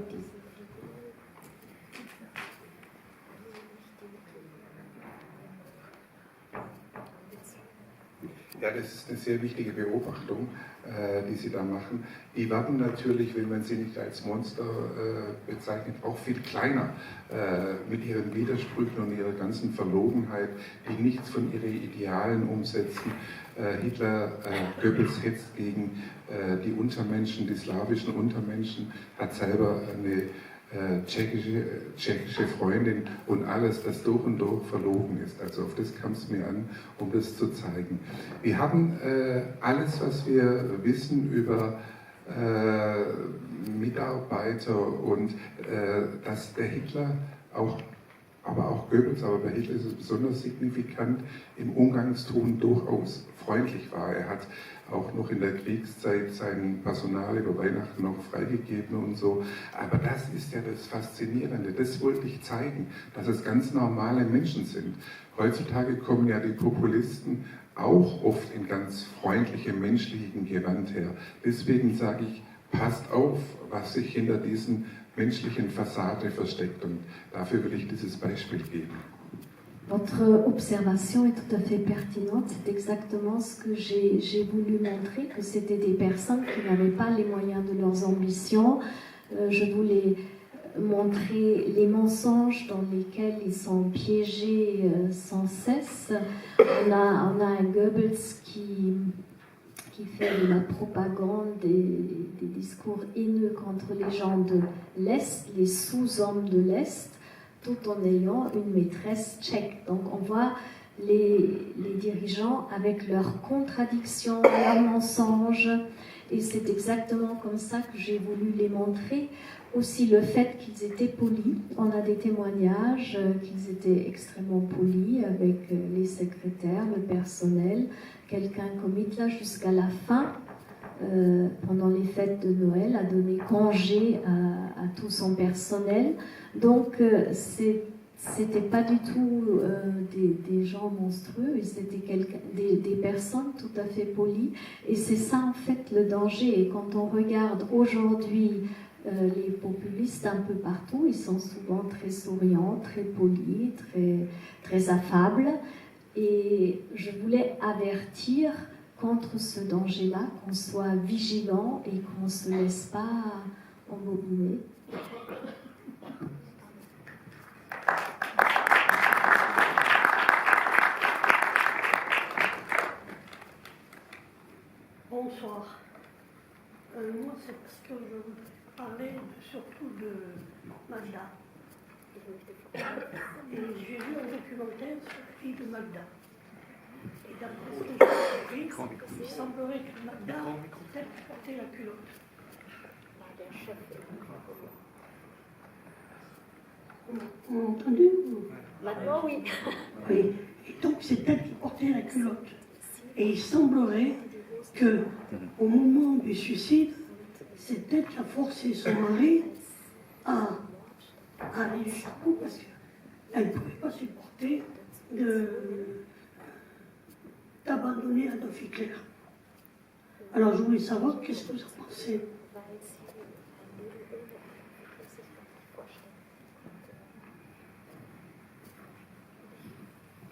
Ja, das ist eine sehr wichtige Beobachtung, die Sie da machen. Die werden natürlich, wenn man sie nicht als Monster bezeichnet, auch viel kleiner mit ihren Widersprüchen und ihrer ganzen Verlogenheit, die nichts von ihren Idealen umsetzen. Goebbels hetzt gegen die Untermenschen, die slawischen Untermenschen, hat selber eine tschechische Freundin und alles, das durch und durch verlogen ist. Also auf das kam es mir an, um das zu zeigen. Wir haben alles, was wir wissen über Mitarbeiter und dass der Hitler aber auch Goebbels, aber bei Hitler ist es besonders signifikant, im Umgangston durchaus freundlich war. Er hat auch noch in der Kriegszeit sein Personal über Weihnachten noch freigegeben und so. Aber das ist ja das Faszinierende, das wollte ich zeigen, dass es ganz normale Menschen sind. Heutzutage kommen ja die Populisten auch oft in ganz freundlichem, menschlichen Gewand her. Deswegen sage ich, passt auf, was sich hinter diesen menschlichen Fassade versteckt. Und dafür will ich dieses Beispiel geben. Votre observation est tout à fait pertinente. C'est exactement ce que j'ai voulu montrer, que c'était des personnes qui n'avaient pas les moyens de leurs ambitions. Je voulais montrer les mensonges dans lesquels ils sont piégés sans cesse. On a un Goebbels qui fait de la propagande, des discours haineux contre les gens de l'Est, les sous-hommes de l'Est, tout en ayant une maîtresse tchèque. Donc on voit les dirigeants avec leurs contradictions, leurs mensonges, et c'est exactement comme ça que j'ai voulu les montrer. Aussi le fait qu'ils étaient polis. On a des témoignages qu'ils étaient extrêmement polis avec les secrétaires, le personnel. Quelqu'un comme Hitler, jusqu'à la fin, pendant les fêtes de Noël, a donné congé à tout son personnel. Donc, c'était pas du tout des gens monstrueux, c'était des personnes tout à fait polies. Et c'est ça, en fait, le danger. Et quand on regarde aujourd'hui les populistes un peu partout, ils sont souvent très souriants, très polis, très affables. Et je voulais avertir contre ce danger-là, qu'on soit vigilant et qu'on ne se laisse pas embobiner. Bonsoir. Moi, c'est parce que je voudrais parler surtout de Magda. Et j'ai vu un documentaire sur la fille de Magda. Et d'après ce que j'ai compris, il semblerait que Magda peut-être portait la culotte. Vous m'avez entendu? Maintenant, oui. Oui. Et donc, c'est elle qui portait la culotte. Et il semblerait qu'au moment du suicide, c'est elle qui a forcé son mari à aller jusqu'au bout parce qu'elle ne pouvait pas supporter d'abandonner Adolf Hitler. Alors je voulais savoir qu'est-ce que vous en pensez.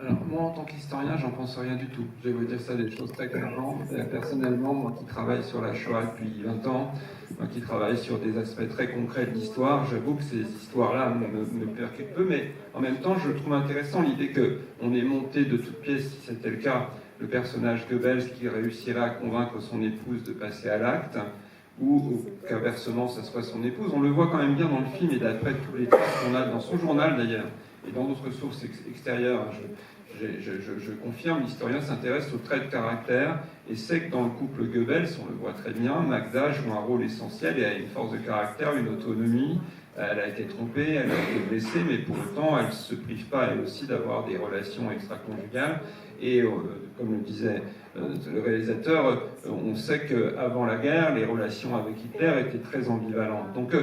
Alors, moi, en tant qu'historien, j'en pense rien du tout. Je vais vous dire ça des choses très clairement. Personnellement, moi qui travaille sur la Shoah depuis 20 ans, moi qui travaille sur des aspects très concrets de l'histoire, j'avoue que ces histoires-là me percutent peu, mais en même temps, je trouve intéressant l'idée qu'on ait monté de toutes pièces, si c'était le cas, le personnage Goebbels qui réussirait à convaincre son épouse de passer à l'acte, ou qu'inversement, ça soit son épouse. On le voit quand même bien dans le film, et d'après tous les traces qu'on a dans son journal d'ailleurs, et dans d'autres sources extérieures, je confirme, l'historien s'intéresse aux traits de caractère et sait que dans le couple Goebbels, on le voit très bien, Magda joue un rôle essentiel et a une force de caractère, une autonomie. Elle a été trompée, elle a été blessée, mais pour autant, elle ne se prive pas, elle aussi, d'avoir des relations extra-conjugales. Et comme le disait le réalisateur, on sait qu'avant la guerre, les relations avec Hitler étaient très ambivalentes. Donc,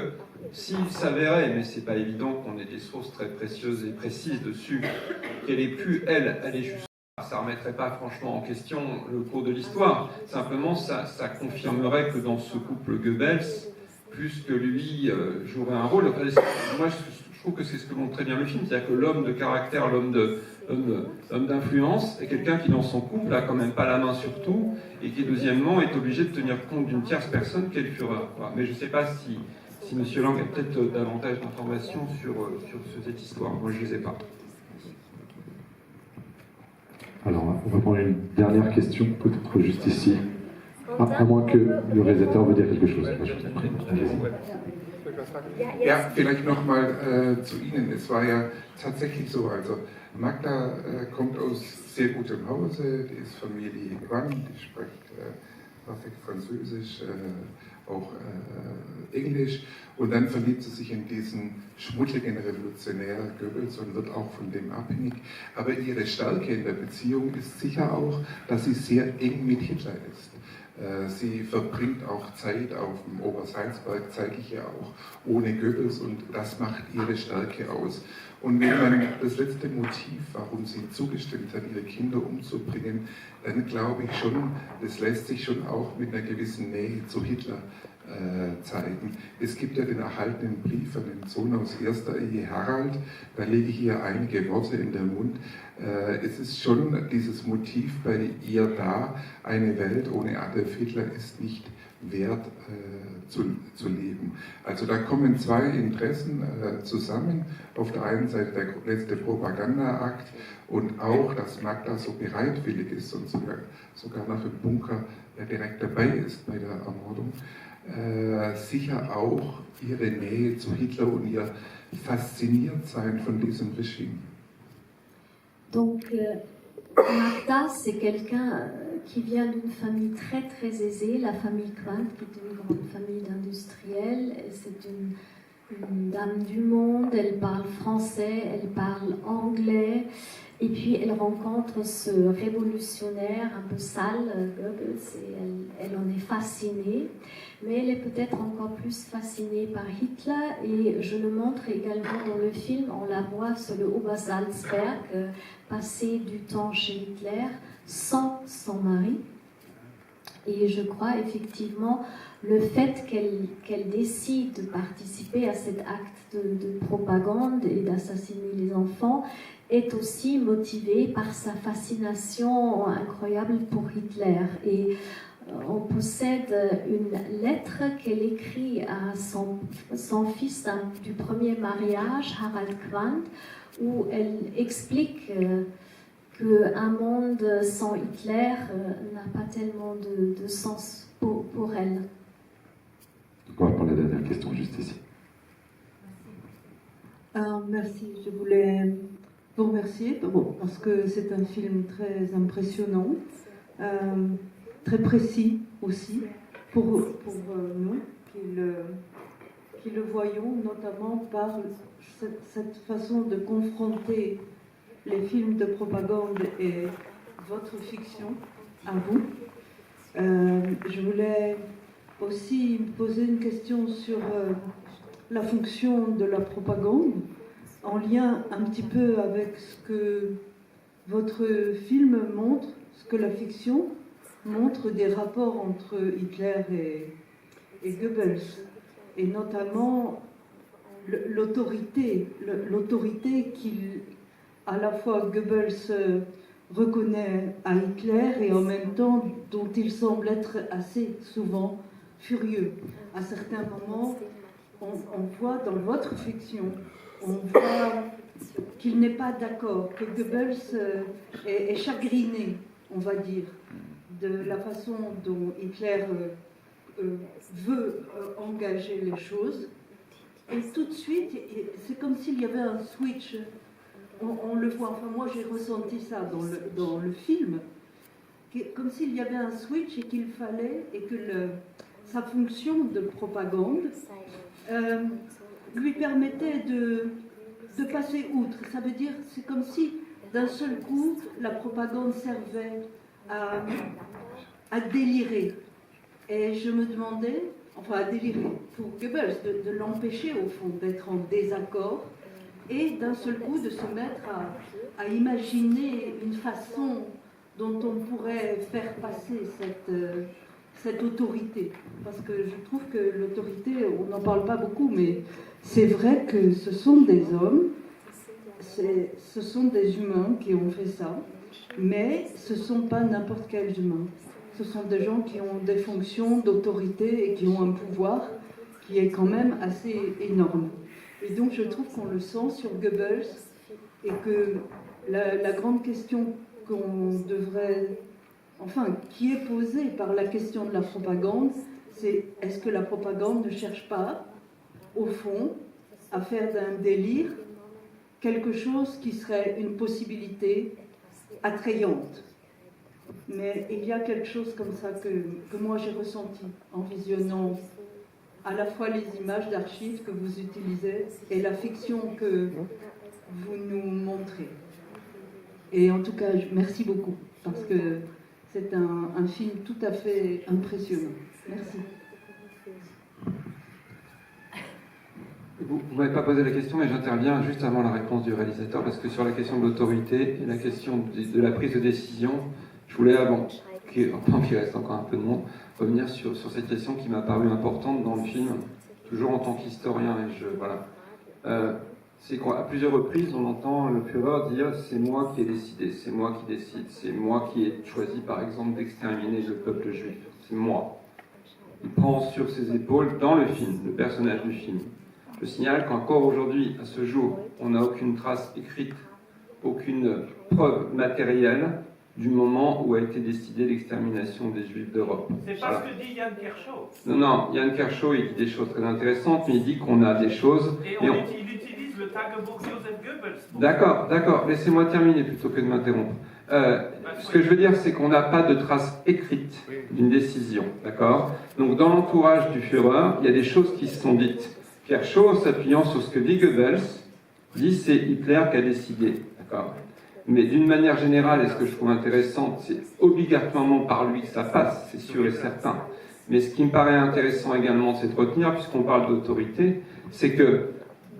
s'il s'avérait, mais c'est pas évident qu'on ait des sources très précieuses et précises dessus, qu'elle ait pu, elle, aller jusqu'à... Ça ne remettrait pas franchement en question le cours de l'histoire. Simplement, ça confirmerait que dans ce couple Goebbels, plus que lui jouerait un rôle. Moi, je trouve que c'est ce que montre très bien le film, c'est-à-dire que l'homme de caractère, l'homme d'influence, est quelqu'un qui, dans son couple, n'a quand même pas la main sur tout, et qui, deuxièmement, est obligé de tenir compte d'une tierce personne qu'est le Führer. Voilà. Mais je ne sais pas si M. Lang a peut-être davantage d'informations sur cette histoire. Moi, je ne les ai pas. Alors, on va prendre une dernière question, peut-être juste ici. À moins que le réalisateur veuille dire quelque chose. Ja, vielleicht nochmal zu Ihnen. Es war ja tatsächlich so, also Magda kommt aus sehr gutem Hause, die ist Familie Quan, die spricht perfekt Französisch, auch Englisch, und dann verliebt sie sich in diesen schmuddeligen Revolutionär Goebbels und wird auch von dem abhängig. Aber ihre Stärke in der Beziehung ist sicher auch, dass sie sehr eng mit Hitler ist. Sie verbringt auch Zeit auf dem Obersalzberg, zeige ich ja auch, ohne Goebbels, und das macht ihre Stärke aus. Und wenn man das letzte Motiv, warum sie zugestimmt hat, ihre Kinder umzubringen, dann glaube ich schon, das lässt sich schon auch mit einer gewissen Nähe zu Hitler zeigen. Es gibt ja den erhaltenen Brief an den Sohn aus erster Ehe Harald, da lege ich ihr einige Worte in den Mund. Es ist schon dieses Motiv bei ihr da, eine Welt ohne Adolf Hitler ist nicht wert zu leben. Also da kommen zwei Interessen zusammen. Auf der einen Seite der letzte Propagandaakt und auch, dass Magda so bereitwillig ist und sogar nach dem Bunker direkt dabei ist bei der Ermordung. Sicher auch ihre Nähe zu Hitler und ihr Fasziniertsein von diesem Regime. Donc, Magda, c'est quelqu'un qui vient d'une famille très très aisée, la famille Quandt, qui est une grande famille d'industriels. C'est une dame du monde, elle parle français, elle parle anglais. Et puis elle rencontre ce révolutionnaire un peu sale, Goebbels, et elle en est fascinée. Mais elle est peut-être encore plus fascinée par Hitler, et je le montre également dans le film. On la voit sur le Obersalzberg, passer du temps chez Hitler sans son mari. Et je crois effectivement le fait qu'elle décide de participer à cet acte de propagande et d'assassiner les enfants est aussi motivée par sa fascination incroyable pour Hitler. Et on possède une lettre qu'elle écrit à son fils du premier mariage, Harald Quandt, où elle explique qu'un monde sans Hitler n'a pas tellement de sens pour elle. On va prendre la dernière question juste ici. Merci, je voulais vous remercier parce que c'est un film très impressionnant, très précis aussi pour nous qui le voyons, notamment par cette façon de confronter les films de propagande et votre fiction à vous. Je voulais aussi poser une question sur la fonction de la propagande, en lien un petit peu avec ce que votre film montre, ce que la fiction montre des rapports entre Hitler et Goebbels, et notamment l'autorité à la fois Goebbels reconnaît à Hitler et en même temps dont il semble être assez souvent furieux. À certains moments, on voit dans votre fiction, on voit qu'il n'est pas d'accord, que Goebbels est chagriné, on va dire, de la façon dont Hitler veut engager les choses. Et tout de suite, c'est comme s'il y avait un switch. On le voit, enfin moi j'ai ressenti ça dans le film, comme s'il y avait un switch et qu'il fallait, et que sa fonction de propagande lui permettait de passer outre. Ça veut dire, c'est comme si d'un seul coup la propagande servait à délirer. Et je me demandais, enfin à délirer pour Goebbels, de l'empêcher au fond d'être en désaccord, et d'un seul coup de se mettre à imaginer une façon dont on pourrait faire passer cette autorité. Parce que je trouve que l'autorité, on n'en parle pas beaucoup, mais c'est vrai que ce sont des hommes, ce sont des humains qui ont fait ça, mais ce ne sont pas n'importe quels humains. Ce sont des gens qui ont des fonctions d'autorité et qui ont un pouvoir qui est quand même assez énorme. Et donc je trouve qu'on le sent sur Goebbels, et que la grande question qu'on devrait, enfin, qui est posée par la question de la propagande, c'est est-ce que la propagande ne cherche pas, au fond, à faire d'un délire quelque chose qui serait une possibilité attrayante. Mais il y a quelque chose comme ça que moi j'ai ressenti en visionnant à la fois les images d'archives que vous utilisez et la fiction que vous nous montrez. Et en tout cas, merci beaucoup, parce que c'est un film tout à fait impressionnant. Merci. Vous ne m'avez pas posé la question, mais j'interviens juste avant la réponse du réalisateur, parce que sur la question de l'autorité et la question de la prise de décision, je voulais, avant qu'il reste encore un peu de monde, revenir sur cette question qui m'a paru importante dans le film, toujours en tant qu'historien. C'est qu'à plusieurs reprises, on entend le Führer dire « c'est moi qui ai décidé, c'est moi qui décide, c'est moi qui ai choisi, par exemple, d'exterminer le peuple juif, c'est moi ». Il prend sur ses épaules, dans le film, le personnage du film. Je signale qu'encore aujourd'hui, à ce jour, on n'a aucune trace écrite, aucune preuve matérielle du moment où a été décidée l'extermination des Juifs d'Europe. C'est pas ce que dit Yann Kershaw. Non, Yann Kershaw, il dit des choses très intéressantes, mais il dit qu'on a des choses... Et il utilise le Tagebuch Joseph Goebbels. D'accord, laissez-moi terminer plutôt que de m'interrompre. Ce que je veux dire, c'est qu'on n'a pas de trace écrite d'une décision, d'accord? Donc dans l'entourage du Führer, il y a des choses qui se sont dites. Kershaw, s'appuyant sur ce que dit Goebbels, dit c'est Hitler qui a décidé, d'accord? Mais d'une manière générale, et ce que je trouve intéressant, c'est obligatoirement par lui que ça passe, c'est sûr et certain. Mais ce qui me paraît intéressant également, c'est de retenir, puisqu'on parle d'autorité, c'est que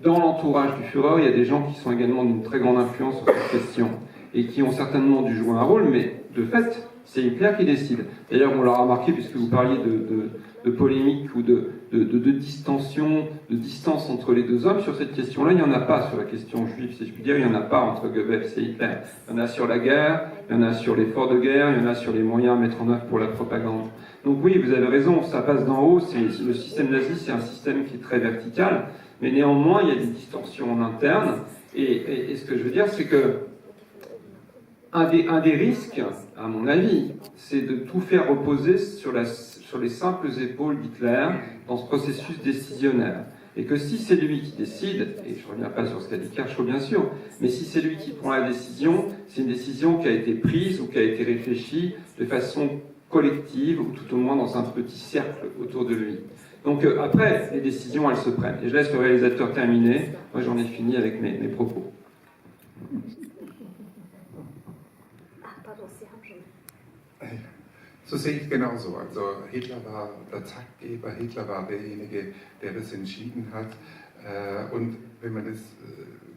dans l'entourage du Führer, il y a des gens qui sont également d'une très grande influence sur cette question, et qui ont certainement dû jouer un rôle, mais de fait, c'est Hitler qui décide. D'ailleurs, on l'a remarqué, puisque vous parliez de polémique ou de distension, de distance entre les deux hommes, sur cette question-là, il n'y en a pas sur la question juive, si je puis dire, il n'y en a pas entre Goebbels et Hitler. Il y en a sur la guerre, il y en a sur l'effort de guerre, il y en a sur les moyens à mettre en œuvre pour la propagande. Donc oui, vous avez raison, ça passe d'en haut, le système nazi, c'est un système qui est très vertical, mais néanmoins, il y a des distensions en interne, et ce que je veux dire, c'est que un des risques, à mon avis, c'est de tout faire reposer sur les simples épaules d'Hitler dans ce processus décisionnaire. Et que si c'est lui qui décide, et je ne reviens pas sur ce qu'a dit Kershaw bien sûr, mais si c'est lui qui prend la décision, c'est une décision qui a été prise ou qui a été réfléchie de façon collective, ou tout au moins dans un petit cercle autour de lui. Donc après, les décisions, elles se prennent. Et je laisse le réalisateur terminer. Moi, j'en ai fini avec mes propos. So sehe ich genauso. Also Hitler war der Taktgeber, Hitler war derjenige, der das entschieden hat. Und wenn man das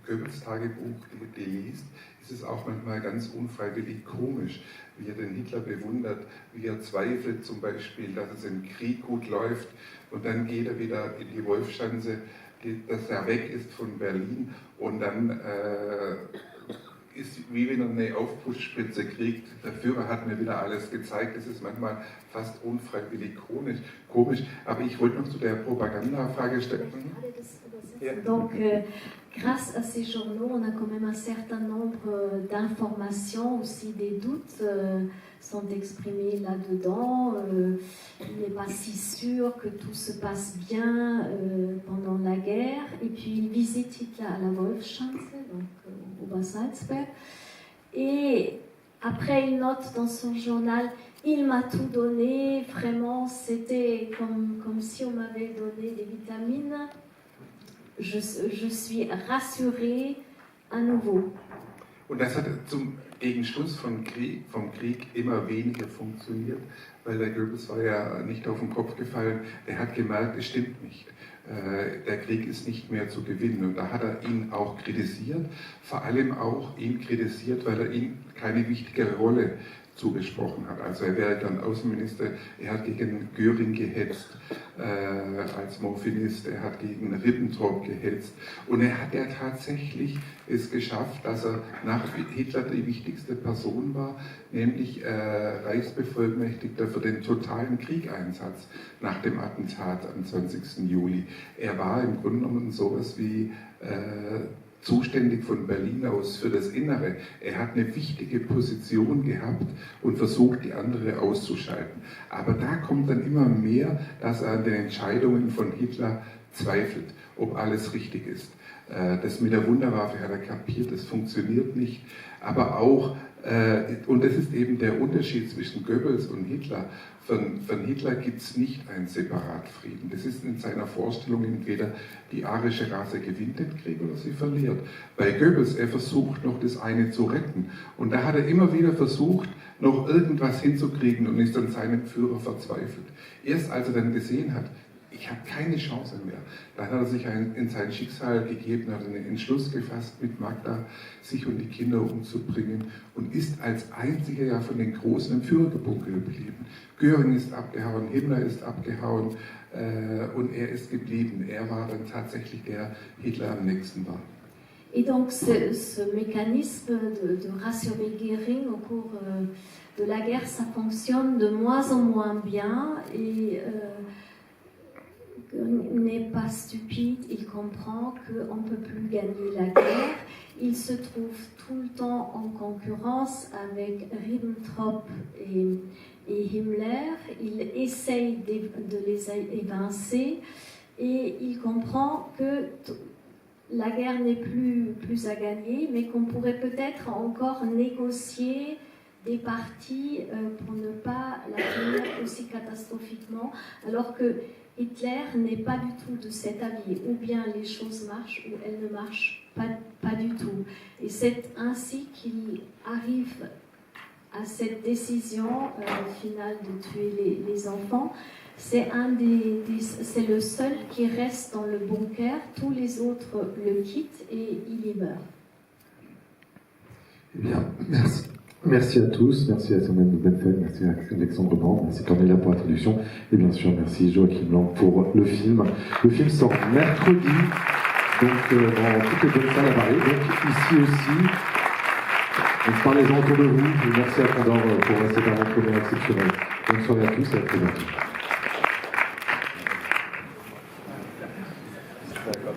Goebbels-Tagebuch liest, ist es auch manchmal ganz unfreiwillig komisch, wie er den Hitler bewundert, wie er zweifelt zum Beispiel, dass es im Krieg gut läuft und dann geht er wieder in die Wolfschanze, dass er weg ist von Berlin und dann ist wie wenn er eine Aufputschspritze kriegt. Der Führer hat mir wieder alles gezeigt. Das ist manchmal fast unfreiwillig komisch. Aber ich wollte noch zu der Propagandafrage stellen. Donc, grâce à ces journaux, on a quand même un certain nombre d'informations, aussi des doutes sont exprimés là-dedans. Il n'est pas si sûr que tout se passe bien pendant la guerre. Et puis, il visite Hitler à la Wolfschanze, donc au Bas-Salzberg. Et après, il note dans son journal, il m'a tout donné, vraiment, c'était comme si on m'avait donné des vitamines. Je suis rassurée à nouveau. Und das hat gegen Schluss vom Krieg immer weniger funktioniert, weil der Goebbels war ja nicht auf den Kopf gefallen. Er hat gemerkt, es stimmt nicht. Der Krieg ist nicht mehr zu gewinnen. Und da hat er ihn auch kritisiert, vor allem auch ihn kritisiert, weil er ihm keine wichtige Rolle zugesprochen hat. Also er wäre dann Außenminister, er hat gegen Göring gehetzt als Morphinist, er hat gegen Ribbentrop gehetzt und er hat ja tatsächlich es geschafft, dass er nach Hitler die wichtigste Person war, nämlich Reichsbevollmächtigter für den totalen Kriegeinsatz nach dem Attentat am 20. Juli. Er war im Grunde genommen sowas wie zuständig von Berlin aus für das Innere. Er hat eine wichtige Position gehabt und versucht, die andere auszuschalten. Aber da kommt dann immer mehr, dass er an den Entscheidungen von Hitler zweifelt, ob alles richtig ist. Das mit der Wunderwaffe hat er kapiert, das funktioniert nicht. Aber auch, und das ist eben der Unterschied zwischen Goebbels und Hitler, von Hitler gibt es nicht einen Separatfrieden. Das ist in seiner Vorstellung entweder die arische Rasse gewinnt den Krieg oder sie verliert. Bei Goebbels, er versucht noch das eine zu retten. Und da hat er immer wieder versucht, noch irgendwas hinzukriegen und ist an seinem Führer verzweifelt. Erst als er dann gesehen hat, ich habe keine Chance mehr. Dann hat er sich in sein Schicksal gegeben, hat einen Entschluss gefasst, mit Magda sich und die Kinder umzubringen und ist als einziger ja von den Großen im Führerbunker geblieben. Göring ist abgehauen, Himmler ist abgehauen und er ist geblieben. Er war dann tatsächlich der Hitler am nächsten war. Et donc ce mécanisme de rassurer Göring au cours de la guerre, ça fonctionne de moins en moins bien et Göring n'est pas stupide, il comprend qu'on ne peut plus gagner la guerre. Il se trouve tout le temps en concurrence avec Ribbentrop et Himmler. Il essaye de les évincer et il comprend que la guerre n'est plus à gagner, mais qu'on pourrait peut-être encore négocier des parties pour ne pas la finir aussi catastrophiquement, alors que Hitler n'est pas du tout de cet avis. Ou bien les choses marchent, ou elles ne marchent pas du tout. Et c'est ainsi qu'il arrive à cette décision finale de tuer les enfants. C'est c'est le seul qui reste dans le bunker, tous les autres le quittent et il y meurt. Eh bien, merci. Merci à tous, merci à Samuel Benfeld, merci à Alexandre Band, merci Cornelia pour la traduction, et bien sûr merci Joachim Lang pour le film. Le film sort mercredi, donc dans toutes les bonnes salles à Paris, donc ici aussi. Donc parlez-en autour de vous, et merci à Condor pour cette avant-première exceptionnelle. Bonne soirée à tous et à très bientôt.